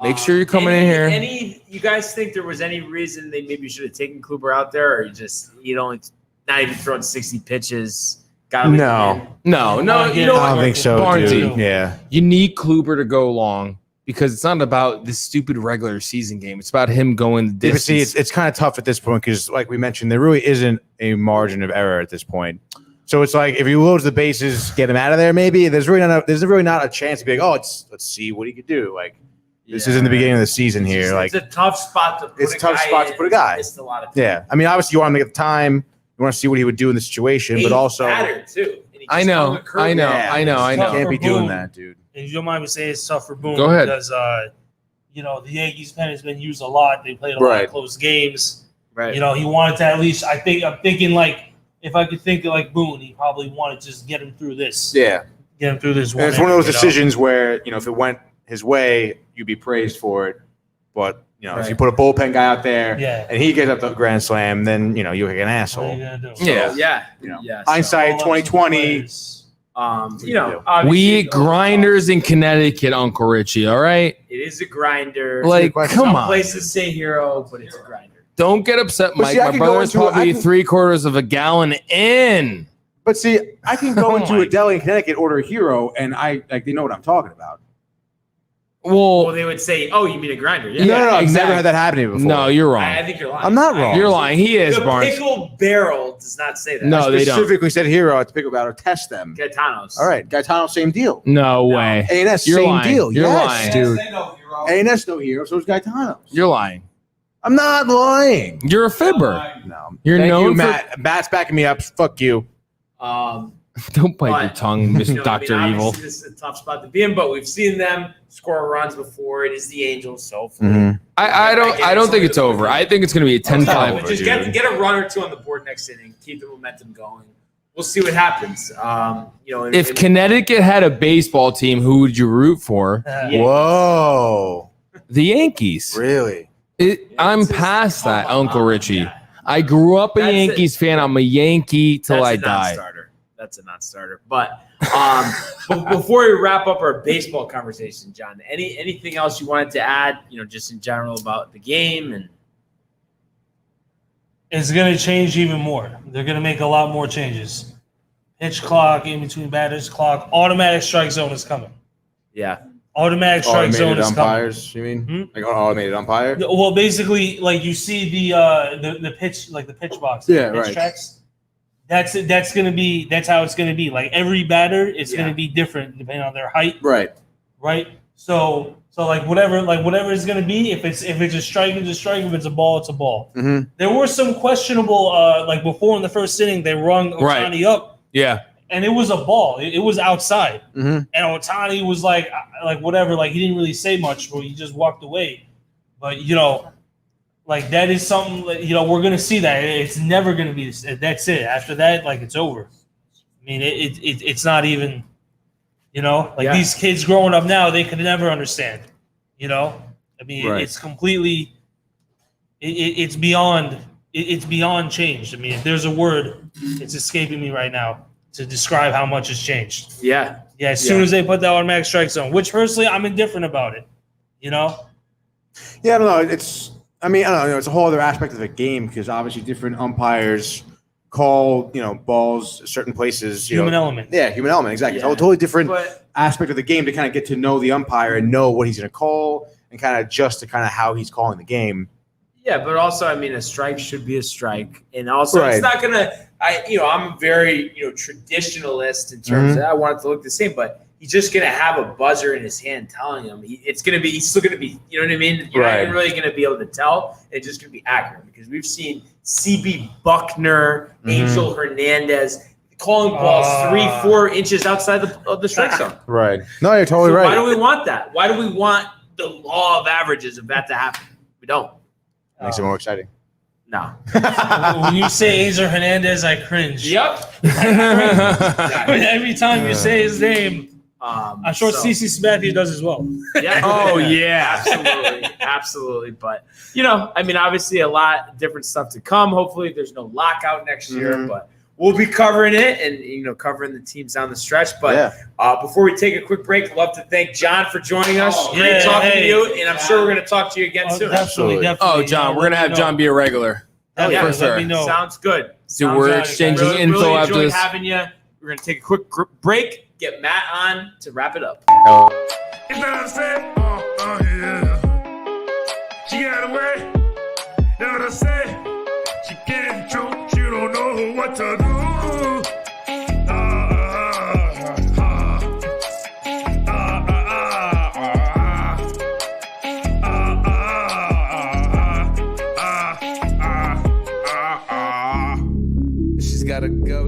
Make sure you're coming in here.
You guys think there was any reason they maybe should have taken Kluber out there, or you don't not even throwing 60 pitches?
No. You know
I don't think so,
Barnesy,
dude. Yeah.
You need Kluber to go long because it's not about this stupid regular season game. It's about him going the
Yeah, but
distance.
see, it's kind of tough at this point because, like we mentioned, there really isn't a margin of error at this point. So it's like if he loads the bases, get him out of there. Maybe there's really not a chance to be like, oh, let's see what he could do. Like this isn't the beginning of the season here. Like
it's a tough spot to put
it's a tough spot to put a guy.
It's a lot of time.
Yeah, I mean, obviously you want him to get the time. You want to see what he would do in the situation, but also
batter too. And he
I
just
know.
hung a curve.
Can't be doing
Boone.
that, dude.
And you don't mind me saying it's tough for Boone
Go ahead.
because the Yankees pen has been used a lot. They played a lot of close games.
Right.
He wanted to at least. I'm thinking like if I could think of like Boone, he probably wanted to just get him through this.
Yeah,
get him through this.
And it's one of those decisions where if it went his way, you'd be praised for it. But if you put a bullpen guy out there and he gets up the grand slam, then you look like an asshole.
What are you gonna do?
So,
Yeah.
hindsight 2020.
We grinders in Connecticut, Uncle Richie. All right.
It is a grinder.
Like, come
Some
on.
places say hero, but it's a grinder.
Don't get upset,
But
Mike.
see, I
My
could go
brother's
into- I
probably
can-
3/4 of a gallon in.
But see, I can go
Oh
into
my-
a deli in Connecticut, order a hero, and they know what I'm talking about.
Well, they would say, "Oh, you mean a grinder?" Yeah.
No, I've
exactly.
never had that happen to me before.
No, you're wrong.
I think you're lying.
I'm not wrong.
You're lying. He is,
The
Barnes.
pickle barrel does not say that.
No, they don't.
specifically said hero at the pickle battle. Test them.
Gaetanos.
All right, Gaetano, same deal.
No way.
A&S,
You're
same
lying.
deal.
You're
Yes,
lying.
dude. A&S no hero, so is Gaetano.
You're lying.
I'm not lying.
You're a fibber.
No,
You're
Thank
known
you,
for-
Matt. Matt's backing me up. Fuck you.
Don't bite your
But,
tongue, Mr. Dr. Evil.
Obviously, this is a tough spot to be in, but we've seen them score runs before. It is the Angels, so
I don't think it's over. I think it's going to be a 10-5.
just get a run or two on the board next inning. Keep the momentum going. We'll see what happens.
If Connecticut had a baseball team, who would you root for?
Whoa.
The Yankees.
Really?
I'm past that, Uncle Richie.
Yeah.
I grew up a
That's
Yankees fan. I'm a Yankee till I die.
That's a non-starter. But before we wrap up our baseball conversation, John, anything else you wanted to add? Just in general about the game and.
It's going to change even more. They're going to make a lot more changes. Pitch clock, in between batters clock, automatic strike zone is coming.
Yeah.
Automatic strike zone
Automated
is
umpires, you mean? Like an automated umpire?
coming. Well, basically, like you see the pitch, like the pitch box,
Yeah,
pitch
right.
tracks. That's how it's gonna be. Like every batter is gonna be different depending on their height,
Right.
right? So like whatever it's gonna be. If it's a strike, it's a strike. If it's a ball, it's a ball.
Mm-hmm.
There were some questionable, like before in the first inning, they rung Ohtani up.
Yeah.
And it was a ball. It was outside.
Mm-hmm.
And Ohtani was like whatever. Like he didn't really say much, but he just walked away. But like that is something. We're gonna see that. It's never gonna be. That's it. After that, like it's over. I mean, it's not even. These kids growing up now, they could never understand. I mean,
Right.
it's completely. It's beyond. It's beyond changed. I mean, if there's a word, it's escaping me right now to describe how much has changed.
Yeah.
Yeah, as soon as they put the automatic strike zone, which personally I'm indifferent about it.
Yeah, I don't know. It's a whole other aspect of the game because obviously different umpires call, balls certain places.
Human element.
Yeah, human element, exactly.
Yeah.
It's a totally different
But
aspect of the game to kind of get to know the umpire and know what he's going to call and kind of adjust to kind of how he's calling the game.
yeah, but also, I mean, a strike should be a strike, and also
Right.
it's not gonna. I'm very traditionalist in terms of I want it to look the same, but he's just gonna have a buzzer in his hand telling him he's still gonna be, you know what I mean? You're not really gonna be able to tell. It's just gonna be accurate because we've seen CB Buckner, Angel Hernandez calling balls 3-4 inches outside of the strike zone.
Right. No, you're totally right.
Why do we want that? Why do we want the law of averages of that to happen? We don't.
Makes it more exciting.
No.
When you say Angel Hernandez, I cringe.
Yep.
Every time you say his name, I'm sure CeCe Sabathia does as well.
Yeah. Oh yeah, absolutely. But I mean, obviously, a lot of different stuff to come. Hopefully, there's no lockout next year, but we'll be covering it and covering the teams down the stretch. But before we take a quick break, I'd love to thank John for joining us. Great talking to you, and I'm sure we're going to talk to you again soon.
Definitely.
Oh, John, we're gonna have John be a regular.
Yeah,
for sure.
let me know.
Sounds good.
So we're exchanging info
really
after
enjoyed
this.
having you. We're going to take a quick break, get Matt on to wrap it up.
You know what I'm saying? Yeah. She got away. You know what I'm saying? She can't choke. She don't know what to do.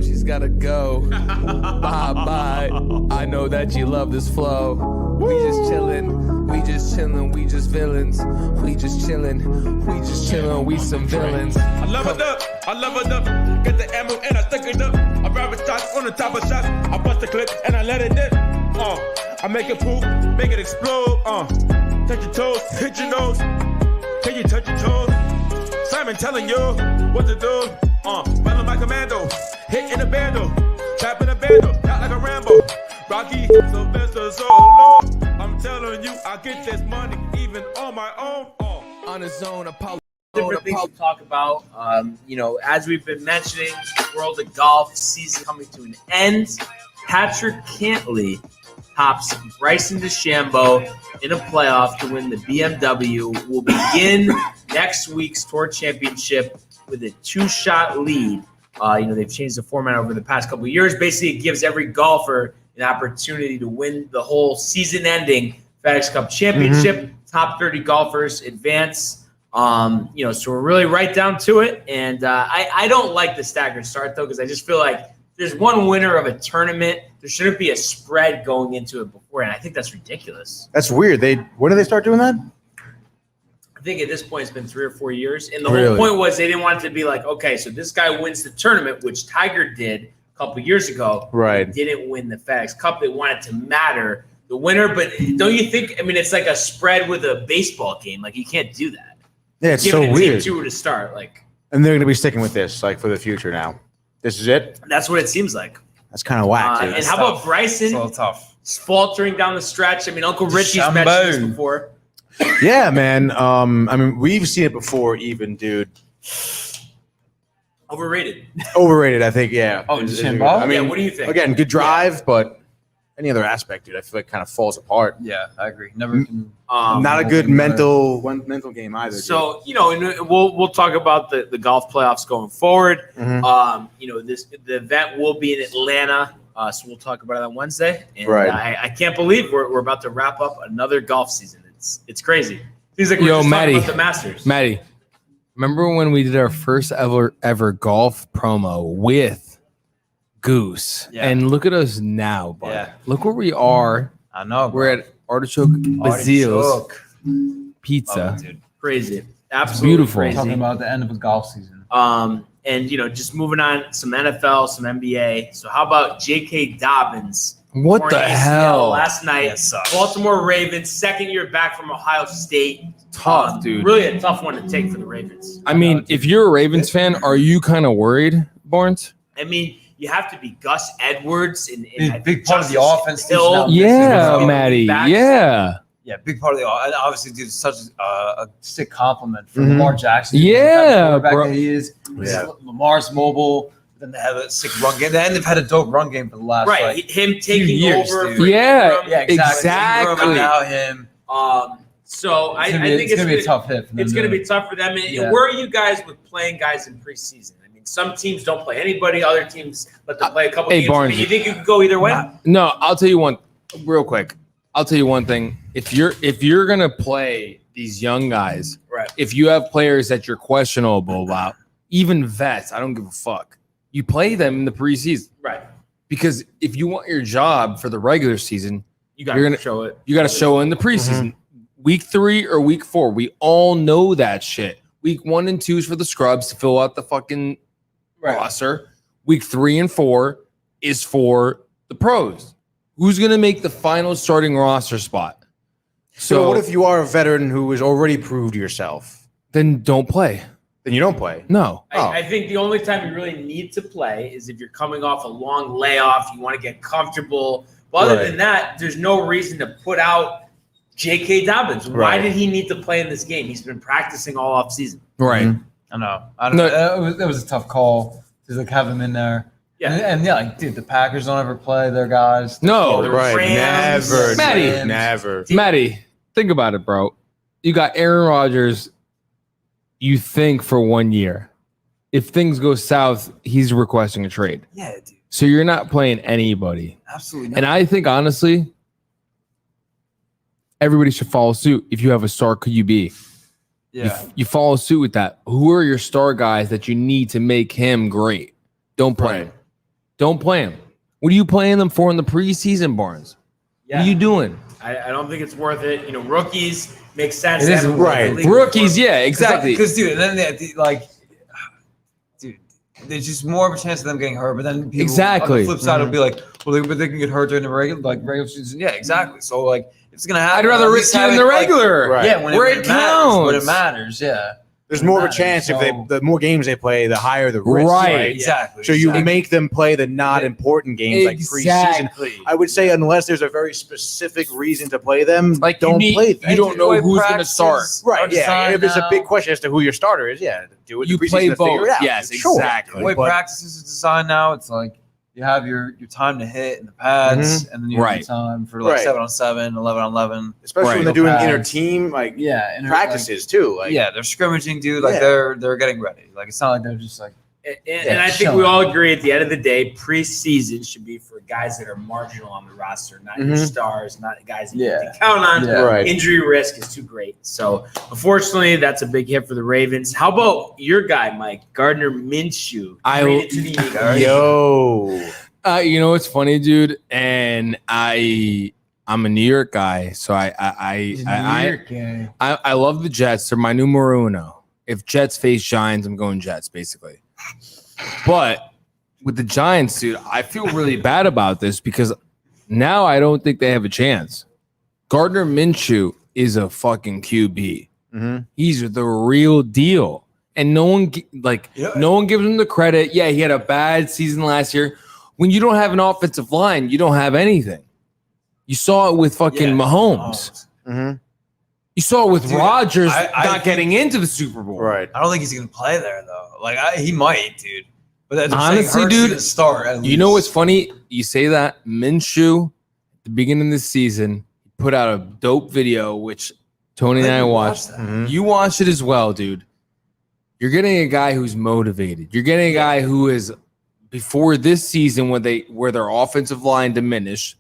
She's gotta go. Bye bye. I know that you love this flow. We just chillin', we just chillin', we just villains. We just chillin', we just chillin', we some villains.
I love it up, get the ammo and I stick it up. I grab a shot on the top of shots. I bust the clip and I let it dip. I make it poof, make it explode. Touch your toes, hit your nose. Can you touch your toes? Simon telling you what to do. Follow my commando, hit in a bando, trap in a bando, not like a Rambo. Rocky, Sylvester Solo. I'm telling you, I get this money even on my own.
On his own,
Different things to talk about. As we've been mentioning, World of Golf season coming to an end. Patrick Cantley tops Bryson DeChambeau in a playoff to win the BMW. Will begin next week's Tour Championship with a 2-shot lead. They've changed the format over the past couple of years. Basically, it gives every golfer an opportunity to win the whole season-ending FedEx Cup Championship. Top 30 golfers advance. So we're really right down to it. And I don't like the staggered start, though, because I just feel like there's one winner of a tournament. There shouldn't be a spread going into it beforehand. I think that's ridiculous.
That's weird. When did they start doing that?
I think at this point it's been 3 or 4 years. And the whole point was they didn't want it to be like, okay, so this guy wins the tournament, which Tiger did a couple years ago.
Right.
He didn't win the FedEx Cup. They want it to matter, the winner. But don't you think, it's like a spread with a baseball game. Like, you can't do that.
Yeah, it's so weird.
Team 2 to start.
And they're going to be sticking with this, for the future now. This is it?
That's what it seems like.
That's kind of whack, dude.
And how about Bryson?
It's a little tough.
Faltering down the stretch. Uncle Richie's mentioned this before.
Yeah, man. We've seen it before, even, dude.
Overrated,
I think. Yeah.
Oh, DeChambeau?
What do you think?
Again, good drive, but any other aspect, dude, I feel like kind of falls apart.
Yeah, I agree. Never can.
Not a good mental game either.
So and we'll talk about the golf playoffs going forward. The event will be in Atlanta, so we'll talk about it on Wednesday. And I can't believe we're about to wrap up another golf season. It's crazy. Seems like we're just talking about the Masters.
Maddie, remember when we did our first ever golf promo with Goose? Yeah. And look at us now, bud. Yeah. Look where we are.
I know.
We're at Artichoke Basille's Pizza.
It, dude.
Crazy. Absolutely
beautiful.
Crazy.
Talking about the end of a golf season.
And just moving on, some NFL, some NBA. So how about J.K. Dobbins?
What the hell?
Last night, Baltimore Ravens, second year back from Ohio State.
Tough, dude.
Really a tough one to take for the Ravens.
If you're a Ravens fan, are you kind of worried, Barnes?
You have to be Gus Edwards and
big part of the offense.
Yeah, Maddie. Yeah.
Yeah, big part of the offense. Obviously, dude, such a sick compliment for Lamar Jackson.
Yeah, bro.
He is. Lamar's mobile. Then they have a sick run game. And they've had a dope run game for the last
him taking over.
Exactly.
Now him.
So I think
it's gonna be a tough hit.
It's gonna be tough for them. And where are you guys with playing guys in preseason? Some teams don't play anybody. Other teams let them play a couple games.
Barnes,
you think you could go either way?
No, I'll tell you one. real quick, I'll tell you one thing. If you're gonna play these young guys,
Right.
if you have players that you're questionable about, even vets, I don't give a fuck. You play them in the preseason.
Right.
Because if you want your job for the regular season,
You got to show it.
you got to show in the preseason. Week 3 or week 4, we all know that shit. Week 1 and 2 is for the scrubs to fill out the fucking roster. Week 3 and 4 is for the pros. Who's going to make the final starting roster spot?
So what if you are a veteran who has already proved yourself?
Then don't play.
Then you don't play.
No.
I think the only time you really need to play is if you're coming off a long layoff, you want to get comfortable. But other than that, there's no reason to put out J.K. Dobbins. Why did he need to play in this game? He's been practicing all off season.
Right.
I know. I don't know. That was a tough call to like have him in there.
Yeah.
And yeah, like, dude, the Packers don't ever play their guys.
No.
Right.
Rams,
Never.
Matty.
Never.
Matty, think about it, bro. You got Aaron Rodgers, you think, for 1 year. If things go south, he's requesting a trade.
Yeah, dude.
So you're not playing anybody.
Absolutely not.
And I think, honestly, everybody should follow suit if you have a star QB.
Yeah.
You follow suit with that. Who are your star guys that you need to make him great? Don't play him. Don't play him. What are you playing them for in the preseason, Barnes? What are you doing?
I don't think it's worth it. You know, rookies make sense.
It is
right.
Rookies, yeah, exactly.
Because, dude, and then dude, there's just more of a chance of them getting hurt. But then people,
Exactly.
on the flip side, will be like, well, they can get hurt during the regular season. Yeah, exactly. So, like, it's going to happen.
I'd rather
At
risk
least
it in
have
the
like-
regular.
Right.
Yeah, when
Where
it
it
matters. When it
counts.
matters, yeah.
There's more of a
matters,
chance if
so-
the more games they play, the higher the risk.
Right.
Exactly.
So you
exactly.
make them play the not important games like preseason. I would say unless there's a very specific reason to play them,
Like,
don't
you
play them.
You don't know who's going to start.
Right, yeah.
Design
If it's a
now.
big question as to who your starter is, yeah, do it. in
You
the preseason
play
to figure
both.
it out.
Yes,
Sure.
exactly.
The way
But-
practices is designed now, it's like you have your time to hit in the pads, and then you have
Right.
your time for like
Right.
7-on-7, 11-on-11.
Especially
Right.
when they're doing
Pads.
inter-team like
Yeah, and
practices too. Like,
yeah, they're scrimmaging, dude. Like
Yeah.
they're getting ready. Like it's not like they're just like
And I think we all agree at the end of the day, preseason should be for guys that are marginal on the roster, not your stars, not guys that you can count on.
Yeah.
Right.
Injury risk is too great. So, unfortunately, that's a big hit for the Ravens. How about your guy, Mike? Gardner Minshew. Traded to the Eagles.
Yo.
You know what's funny, dude? And I'm a New York guy, so I love the Jets. They're my numero uno. If Jets face Giants, I'm going Jets, basically. But with the Giants, dude, I feel really bad about this because now I don't think they have a chance. Gardner Minshew is a fucking QB. He's the real deal. And no one gives him the credit. Yeah, he had a bad season last year. When you don't have an offensive line, you don't have anything. You saw it with fucking Mahomes. You saw it with Rodgers not getting into the Super Bowl.
Right.
I don't think he's gonna play there though. Like he might, dude. But that's
Honestly, dude,
start. At
You know
least.
what's funny? You say that Minshew, at the beginning of the season, put out a dope video, which Tony and I watched. You watched it as well, dude. You're getting a guy who's motivated. You're getting a guy who is before this season where their offensive line diminished,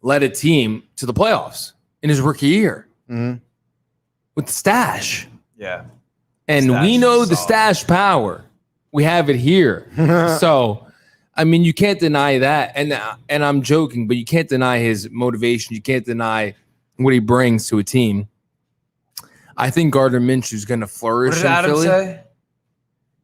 led a team to the playoffs in his rookie year with the stash.
Yeah.
And
Stash
we know
is
the
solid.
stash power. We have it here. So, I mean, you can't deny that. And I'm joking, but you can't deny his motivation. You can't deny what he brings to a team. I think Gardner Minshew is going to flourish
What did
in
Adam
Philly.
say?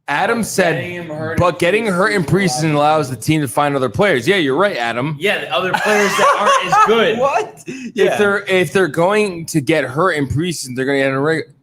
Adam said, but getting hurt in preseason allows the team to find other players. Yeah, you're right, Adam.
Yeah, the other players that aren't as good.
What?
If they're going to get hurt in preseason, they're going to get a regular.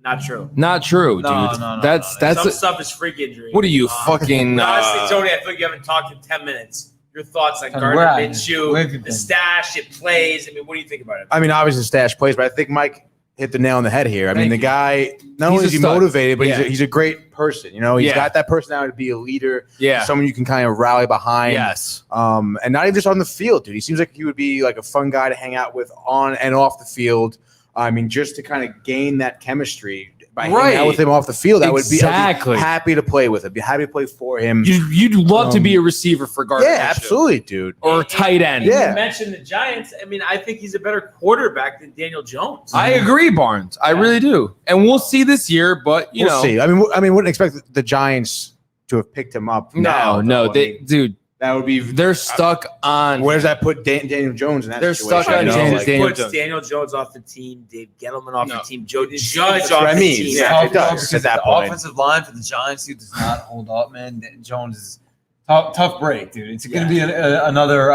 Not true.
Not true,
No,
dude.
no,
That's
Some
a,
stuff is freak injury.
what are you fucking?
Honestly, Tony, I feel like you haven't talked in 10 minutes. Your thoughts on Gardner
where have you
Minshew, the
been?
stash, it plays. I mean, what do you think about it?
I mean, obviously stash plays, but I think Mike hit the nail on the head here. I mean, the guy, not only
He's
is he
a stud.
motivated, but
Yeah.
he's a great person. You know, he's
Yeah.
got that personality to be a leader.
Yeah.
Someone you can kind of rally behind.
Yes.
And not even just on the field, dude. He seems like he would be like a fun guy to hang out with on and off the field. I mean, just to kind of gain that chemistry by hanging out with him off the field. I would be
Exactly.
happy to play with him. Be happy to play for him.
You'd love to be a receiver for Gardner.
Yeah, absolutely, dude.
Or tight end.
Yeah.
You mentioned the Giants. I mean, I think he's a better quarterback than Daniel Jones.
I agree, Barnes. I really do. And we'll see this year, but you know.
See. I mean, wouldn't expect the Giants to have picked him up.
Dude,
that would be.
they're stuck on.
Where does that put Daniel Jones in that
They're
situation?
stuck on
You know,
James
like-
Daniel
puts
Jones.
Daniel Jones off the team, Dave Gettleman off
No.
the team, Joe Judge
That's
off
what I
the
mean.
team.
Yeah, it does
Because
at that
the
point.
offensive line for the Giants, dude, does not hold up, man. Jones is tough break, dude. It's going to be another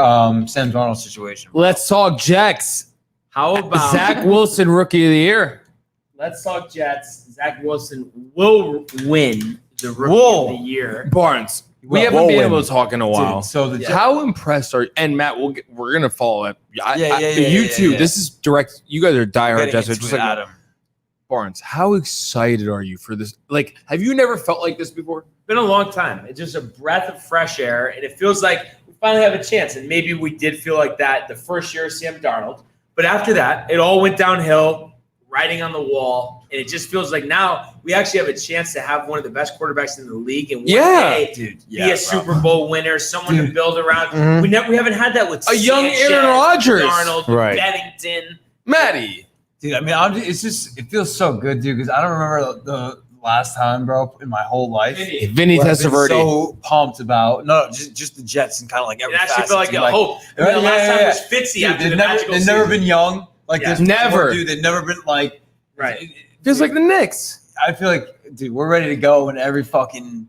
Sam Darnold situation.
Let's talk Jets.
How about
Zach Wilson, Rookie of the Year.
Let's talk Jets. Zach Wilson will win the Rookie
Whoa.
of the Year.
Barnes. We
Well,
haven't been
win.
able to talk in a while.
Dude, so the
How impressed are you? And Matt, we're gonna follow it. You
Yeah,
too.
yeah.
This is direct. You guys are diehard
getting
Jets.
into
Just
it,
like
Adam.
Barnes. How excited are you for this? Like, have you never felt like this before?
Been a long time. It's just a breath of fresh air, and it feels like we finally have a chance. And maybe we did feel like that the first year of Sam Darnold, but after that, it all went downhill, writing on the wall, and it just feels like now we actually have a chance to have one of the best quarterbacks in the league, and one day
Dude,
be a Super Bowl winner, someone to build around.
Mhm.
We haven't had that with
A young
Sanchez,
Aaron Rodgers.
Darnold,
Right.
Bennington.
Maddie.
Dude, I mean, it feels so good, dude, because I don't remember the last time, bro, in my whole life.
Vinny
where I've been
Testaverde.
so pumped about just the Jets and kind of like
It
every
actually
facet,
felt like
dude,
a hope. I mean, the last time was Fitzy
Dude,
after the
they've
magical
never
season.
been young like
Yeah.
this.
Never.
Dude. They've never been like
Right.
Feels like the Knicks.
I feel like, dude, we're ready to go in every fucking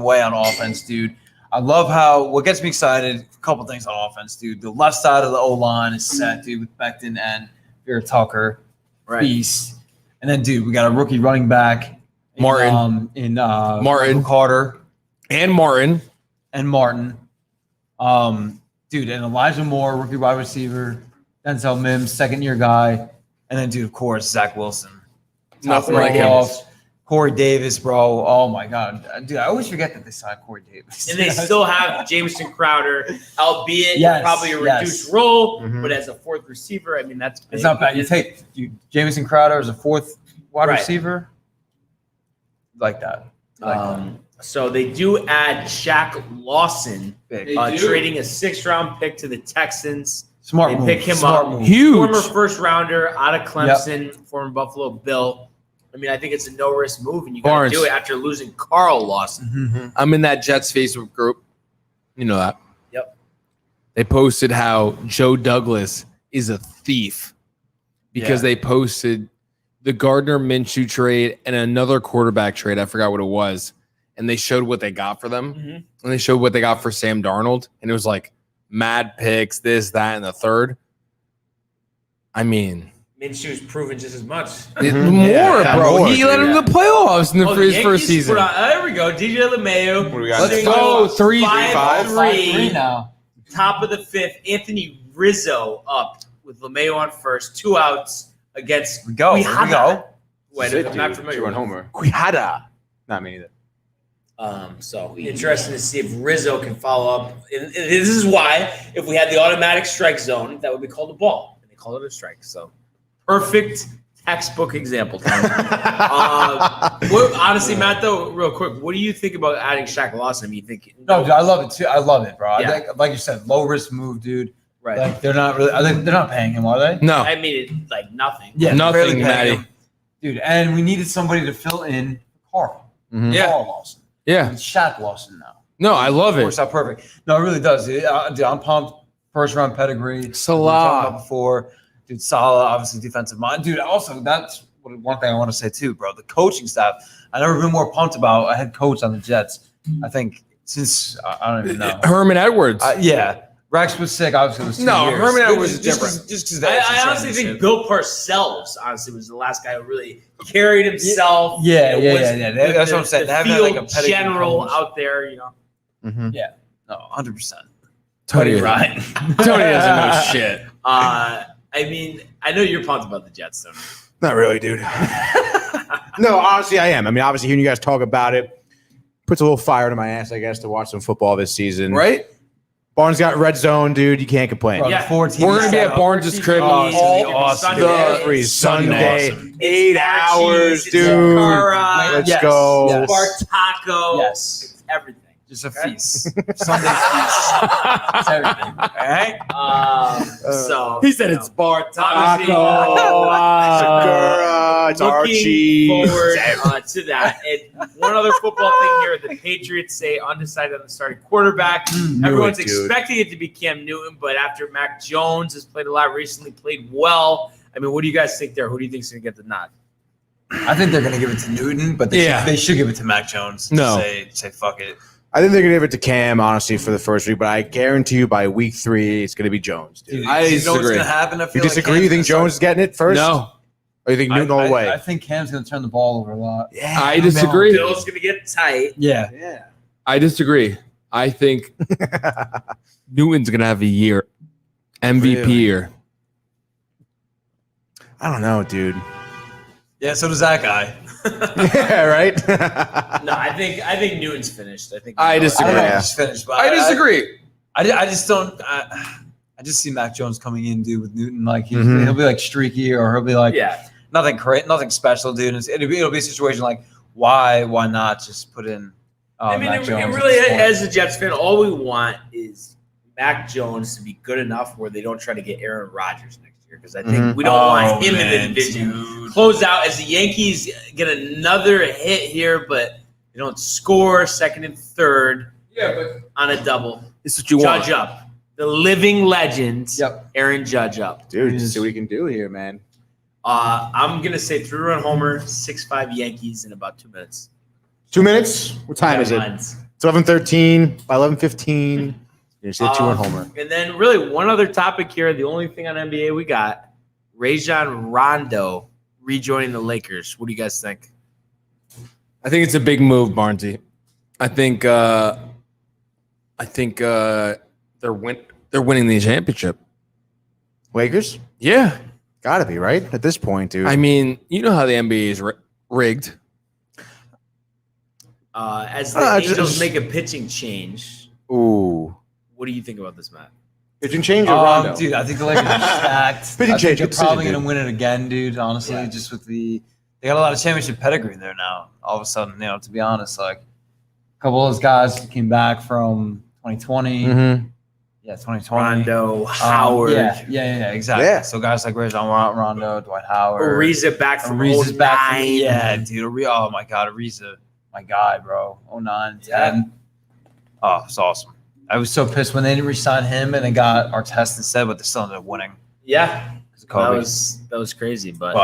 way on offense, dude. I love how what gets me excited. A couple things on offense, dude. The left side of the O line is set, dude, with Becton and Vera Tucker, beast. And then, dude, we got a rookie running back,
Martin.
Martin
Martin.
Carter
And Martin.
and Martin. Dude, and Elijah Moore, rookie wide receiver. Denzel Mims, second-year guy. And then, dude, of course, Zach Wilson.
Nothing
Top
like him.
playoffs. Corey Davis, bro. Oh, my God. Dude, I always forget that they signed Corey Davis.
And they still have Jameson Crowder, albeit
Yes,
probably a
yes.
reduced role,
Mhm.
but as a fourth receiver, I mean, that's big.
It's not bad. You take Jamison Crowder as a fourth wide
Right.
receiver. Like that.
So they do add Shaq Lawson,
Big.
trading a sixth-round pick to the Texans.
Smart
They
move.
pick him
Smart
up.
move.
Huge.
Former first-rounder out of Clemson, former Buffalo Bill. I mean, I think it's a no-risk move, and you got to
Barnes.
do it after losing Carl Lawson.
Mm-hmm.
I'm in that Jets Facebook group. You know that.
Yep.
They posted how Joe Douglas is a thief because they posted the Gardner Minshew trade and another quarterback trade. I forgot what it was. And they showed what they got for them.
Mhm.
And they showed what they got for Sam Darnold. And it was like mad picks, this, that, and the third. I mean,
Minshew's proven just as much.
more,
Yeah,
bro.
more,
He led
dude.
him to the playoffs
Oh,
for his
Yankees
first season.
put on- there we go. DJ LeMayo.
What do we got
Let's
next?
go. 3-5.
5-3.
now.
Top of the fifth. Anthony Rizzo up with LeMayo on first. 2 outs against
We go. Here we go.
Wait,
Sit,
I'm not
dude.
familiar
You
with
went Homer. Quijada. Not me either.
So interesting to see if Rizzo can follow up. And this is why, if we had the automatic strike zone, that would be called a ball, and they call it a strike. So perfect textbook example. Honestly, Matt, though, real quick, what do you think about adding Shaq Lawson? I mean, you think
No, dude, I love it too. I love it, bro.
Yeah.
I think, like you said, low risk move, dude.
right?
Like they're not really. They're not paying him, are they?
No.
I mean, it, like nothing.
Yeah,
Nothing,
barely paying
Matty.
him. Dude. And we needed somebody to fill in Carl.
Yeah.
Carl Lawson.
Yeah.
It's Shaq Lawson now.
No, I love
Works
it.
out perfect. No, it really does. Dude, I'm pumped. First round pedigree.
Salah.
We talked about before. Dude, Salah, obviously defensive mind. Dude, also that's one thing I want to say too, bro. The coaching staff. I've never been more pumped about a head coach on the Jets. I think since I don't even know.
Herman Edwards.
Yeah. Rex was sick. Obviously, it was 2
No,
years.
Herman Edwards is
Just
different.
'cause
I honestly think Bill Parcells, honestly, was the last guy who really carried himself.
Yeah,
you know,
yeah,
was
yeah, yeah. That's what I'm saying.
The
They haven't had, like,
field
a pedigree
general
coach.
out there, you know.
No, 100%.
Tony
Ryan.
Tony doesn't know shit.
I mean, I know you're pumped about the Jets, though.
Not really, dude. No, honestly, I am. I mean, obviously, hearing you guys talk about it puts a little fire to my ass, I guess, to watch some football this season.
Right?
Barnes got red zone, dude. You can't complain.
Bro,
Yeah.
the 14
We're gonna be at Barnes' crib
Oh, it's gonna be awesome.
Every Sunday,
Awesome.
8 hours,
It's
dude.
Sakura,
Let's
Yes,
go.
yes.
Spartaco.
Yes.
It's everything.
Just a feast. Sunday feast. It's everything. All right?
So
He said it's bar
obviously,
Sakura, it's
looking
Archie.
forward to that. And one other football thing here: the Patriots say undecided on the starting quarterback. Everyone's
it, dude.
expecting it to be Cam Newton, but after Mac Jones has played a lot recently, played well. I mean, what do you guys think there? Who do you think is going to get the nod?
I think they're going to give it to Newton, but they should give it to Mac Jones.
No.
Say fuck it.
I think they're gonna give it to Cam, honestly, for the first week. But I guarantee you, by week 3, it's gonna be Jones, dude.
Dude,
I
you know what's
disagree.
going to happen? I
You
feel
disagree?
Like
You think Jones is getting it first?
No,
Or you think Newton all the way?
I think Cam's going to turn the ball over a lot.
Yeah,
I disagree.
Bill's going to get tight.
Yeah.
Yeah.
I disagree. I think Newton's gonna have a year, MVP
Really?
year.
I don't know, dude.
Yeah, so does that guy.
Yeah, right.
No, I think Newton's finished. I think
I
I
disagree.
don't know if
Yeah.
he's finished, but
I disagree.
I just don't. I just see Mac Jones coming in, dude, with Newton. Like
Mhm.
he'll be like streaky, or he'll be like
Yeah.
nothing great, nothing special, dude. It'll be a situation like why not just put in.
I mean,
Mac
it
Jones at
really,
this point.
as a Jets fan, all we want is Mac Jones to be good enough where they don't try to get Aaron Rodgers next year, because I think we don't want him in the division.
Dude.
Close out as the Yankees get another hit here, but they don't score second and third
Yeah, but
on a double.
it's what you
Judge
want.
up. The living legend,
Yep.
Aaron Judge up.
Dude, see what he can do here, man.
I'm going to say 3-run homer, 6-5 Yankees in about 2 minutes.
2 minutes? What time is it?
Mine's.
It's 11:13. By 11:15, you say 2-run homer.
And then really one other topic here, the only thing on NBA we got, Rajon Rondo rejoining the Lakers. What do you guys think?
I think it's a big move, Barnesy. I think they're winning the championship.
Lakers?
Yeah,
Gotta be, right? At this point, dude.
I mean, you know how the NBA is rigged.
As the
just-
Angels make a pitching change,
Ooh.
what do you think about this, Matt?
Pitching change or Rondo?
Dude, I think the Lakers are stacked.
Pitching
I
change,
think they're
good decision,
probably
dude.
going to win it again, dude. Honestly,
Yeah.
just with they got a lot of championship pedigree there now. All of a sudden, to be honest, like a couple of those guys came back from 2020.
Mm-hmm.
Yeah, 2020.
Rondo, Howard,
Yeah, exactly.
Yeah.
So guys like Rajon Rondo, Dwight Howard,
Ariza back from
Ariza's
09.
back from, yeah, dude. Oh my God, Ariza, my guy, bro. 09, 10. Oh, it's awesome. I was so pissed when they didn't re-sign him and they got Artest instead, but they still ended up winning.
Yeah,
Because of Kobe.
that was crazy, but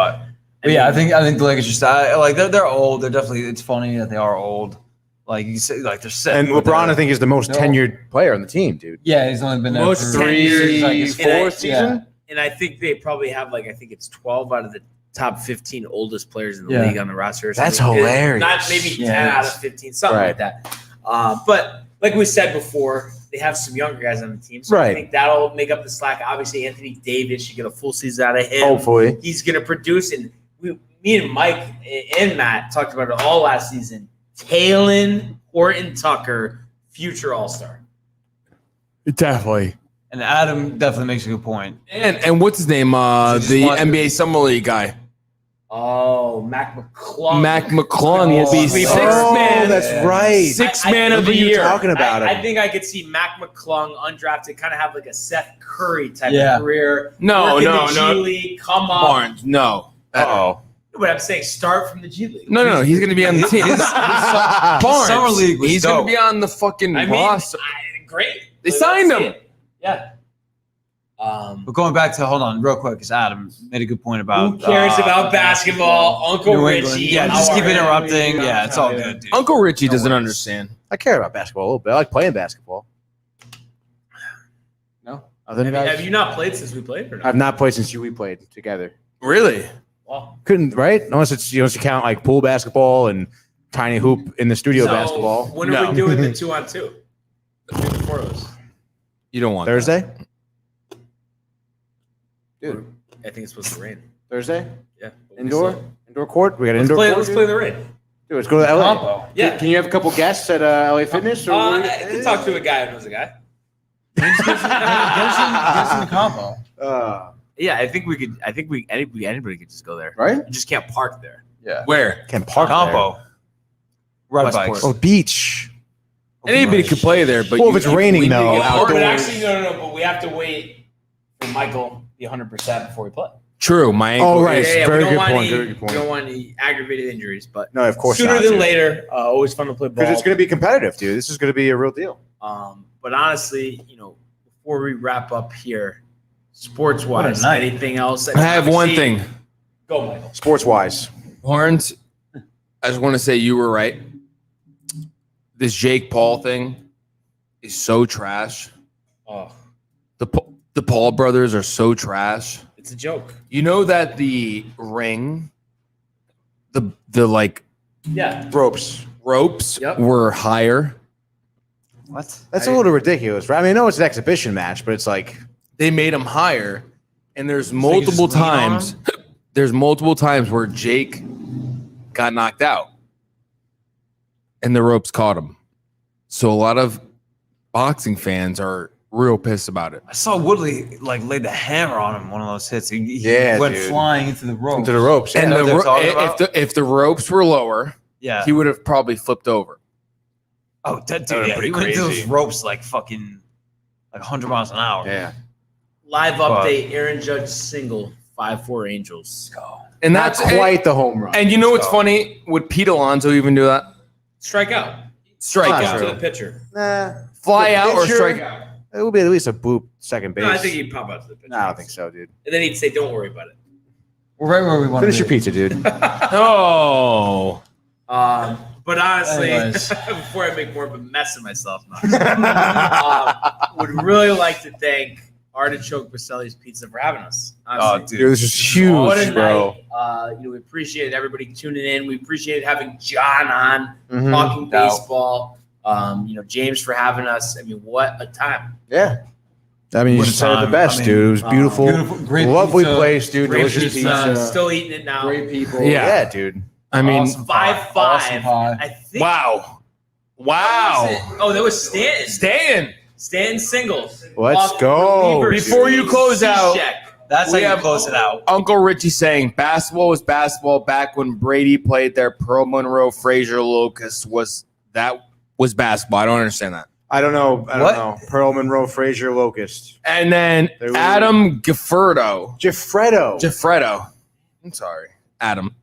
But yeah, I think the Lakers just like they're old. They're definitely. It's funny that they are old. Like you say, like they're set.
And LeBron, I think, is the most tenured player on the team, dude.
Yeah, he's only been there
Most
for
tenured,
like his
and I-
fourth season.
and I think they probably have I think it's 12 out of the top 15 oldest players in the
Yeah.
league on the roster. or
That's
something.
hilarious.
Not maybe 10
Yeah,
out of 15, something
Right.
like that. But like we said before, they have some younger guys on the team, so I
Right.
think that'll make up the slack. Obviously, Anthony Davis should get a full season out of him.
Hopefully.
He's going to produce, and me and Mike and Matt talked about it all last season. Talon Horton Tucker, future All-Star.
Definitely.
And Adam definitely makes a good point.
And what's his name?
just
The
want-
NBA Summer League guy.
Oh, Mac McClung.
Mac McClung will be
Oh,
sixth
oh,
man.
that's right.
Sixth
I-
man of the
remember you
year.
talking about
I
him.
think I could see Mac McClung undrafted, kind of have like a Seth Curry type
Yeah.
of career.
No,
work in
no,
the
no.
G League, come up.
Barnes, no.
Uh-oh.
But I'm saying start from the G League.
No, he's going to be on the team. Barnes,
Summer League was
he's going
dope.
to be on the fucking
I mean,
roster.
great.
They
Let's
signed
see
him.
it. Yeah.
But going back to hold on real quick, because Adam made a good point about
Who cares about basketball? Uncle
New
Richie.
England. Yeah,
how
just keep
are you?
interrupting. Yeah, it's all good, dude.
Uncle Richie
No
doesn't
worries.
understand.
I care about basketball a little bit. I like playing basketball.
No?
Other than that,
Have you not played since we played or not?
I've not played since we played together.
Really?
Well,
Couldn't, right? Unless it's, unless you count like pool basketball and tiny hoop in the studio
so
basketball.
when are
No.
we doing the 2-on-2? The 3-4-0s.
You don't want
Thursday?
Dude, I think it's supposed to rain.
Thursday?
Yeah.
Indoor? Indoor court? We got an
Let's
indoor
play.
court?
Let's
dude?
play the rain.
Dude, let's go to LA.
Yeah.
Can you have a couple guests at LA Fitness? Or
I can talk to a guy who knows a guy.
Get us in the combo.
Yeah, I think we could. I think anybody could just go there.
Right?
You just can't park there.
Yeah.
Where?
Can't park
Combo. Ride
Westport.
bikes.
there. Oh, beach.
Anybody could play there, but
Well, if it's raining, though,
Yeah,
outdoors.
but actually, no. But we have to wait for Michael the 100% before we play.
True. My ankle.
Oh, right.
Yeah,
Very
we don't
good
want
point,
any,
very good point.
We don't want any aggravated injuries, but
No, of course
sooner
not,
than
dude.
later. Always fun to play ball.
Because it's going to be competitive, dude. This is going to be a real deal.
But honestly, before we wrap up here, sports
What
wise,
a night.
anything else?
I have one thing.
Go, Michael.
Sports-wise.
Horns, I just want to say you were right. This Jake Paul thing is so trash.
Oh,
The Paul brothers are so trash.
it's a joke.
You know that the ring, the like
Yeah.
Ropes.
ropes
Yep.
were higher.
What?
That's a little ridiculous, right? I mean, I know it's an exhibition match, but it's like,
They made them higher, and there's
you can just
multiple
lean on
times. There's multiple times where Jake got knocked out, and the ropes caught him. So a lot of boxing fans are real pissed about it.
I saw Woodley laid the hammer on him one of those hits. He
Yeah,
went
dude.
flying into the rope.
into the ropes.
And
yeah.
what they're talking
if the ropes were lower,
yeah.
he would have probably flipped over.
Oh, that
That
dude,
would've
yeah.
been
He went into
crazy.
those ropes like 100 miles an hour.
Yeah.
Live
But-
update: Aaron Judge single 5-4 Angels.
And
Not
that's
quite the home run.
And you know what's funny? Would Pete Alonso even do that?
Strike out.
Strike
Not
out.
To
true.
the pitcher.
Nah.
Fly
The
out or
pitcher-
strike out?
It will be at least a boop second base.
No, I think he'd pop out to the pitcher.
No, I don't think so, dude.
And then he'd say, "Don't worry about it."
We're right where we want
Finish
to
your pizza, dude.
Oh.
But honestly,
Anyways.
before I make more of a mess of myself, would really like to thank Artichoke Basille's Pizza for having us. Honestly.
Dude, this is
What a
huge, bro.
night. We appreciate everybody tuning in. We appreciate having John on
Mhm.
talking
No.
baseball. James for having us. I mean, what a time.
Yeah. I mean, you
What a
just said it the
time.
best,
I mean,
dude. It was beautiful.
Beautiful, great
Lovely
pizza.
place, dude.
Great
Delicious
pizza.
pizza.
Still eating it now.
Great people.
Yeah.
Yeah, dude.
I mean,
Awesome.
5-5.
Awesome pie.
I think.
wow.
What
Wow.
was it? Oh, that was Stanton.
Stan.
Stanton singles.
Let's
Off
go,
reliever
Before you close out,
Cishek.
That's
We
how you
have-
close it out.
Uncle Richie saying basketball was basketball back when Brady played there. Pearl Monroe, Frazier, Locust was basketball. I don't understand that.
I don't know. I don't
What?
know. Pearl Monroe, Frazier, Locust.
And then
There we
Adam Gaffredo.
Giffredo.
I'm sorry, Adam.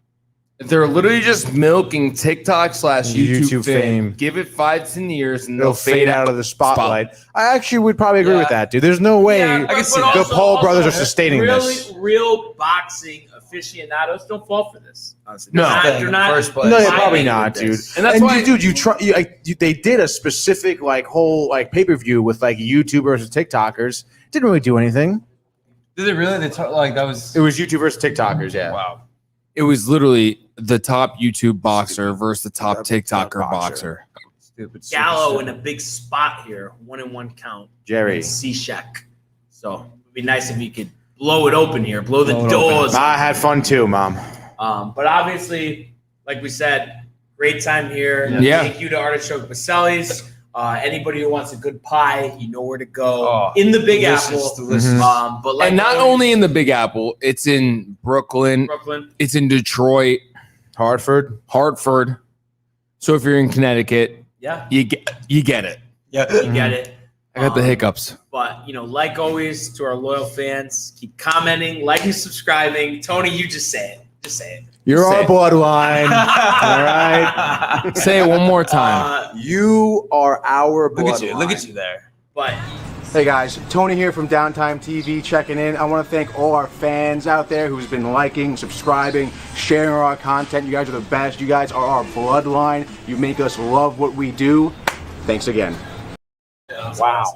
They're literally just milking TikTok / YouTube fame.
fame.
Give it 5-10 years and
They'll fade out of the spotlight. I actually would probably agree
Yeah.
with that, dude. There's no way
Yeah,
I can see
but
that.
the Paul brothers are sustaining this.
Real boxing aficionados don't fall for this. Honestly.
No.
They're not.
First place.
No, yeah,
vibing
probably
with
not, dude.
this.
And that's why-
dude, they did a specific whole pay-per-view with YouTubers and TikTokers. Didn't really do anything.
Did it really? That was.
It was YouTubers and TikTokers, yeah.
Wow.
It was literally the top YouTube boxer versus the top
Top
TikToker
boxer.
boxer.
Stupid.
Gallo in a big spot here, 1-1 count.
Jerry.
Cishek. So it'd be nice if he could blow it open here, blow the
Blow it
doors.
I had fun too, Mom.
But obviously, like we said, great time here.
Yeah.
Thank you to Artichoke Basille's. Anybody who wants a good pie, you know where to go.
Oh,
in the Big
delicious,
Apple.
delicious.
But like
And not
always,
only in the Big Apple, it's in Brooklyn,
Brooklyn.
it's in Detroit,
Hartford.
Hartford. So if you're in Connecticut,
Yeah,
you get it.
you get it.
I got the hiccups.
But, like always, to our loyal fans, keep commenting, liking, subscribing. Tony, you just say it. Just say it.
You're
Say
our
it.
bloodline. All right.
Say it one more time.
You are our bloodline.
Look at you. Look at you there.
But
Hey guys, Tony here from Downtime TV checking in. I want to thank all our fans out there who's been liking, subscribing, sharing our content. You guys are the best. You guys are our bloodline. You make us love what we do. Thanks again.
wow.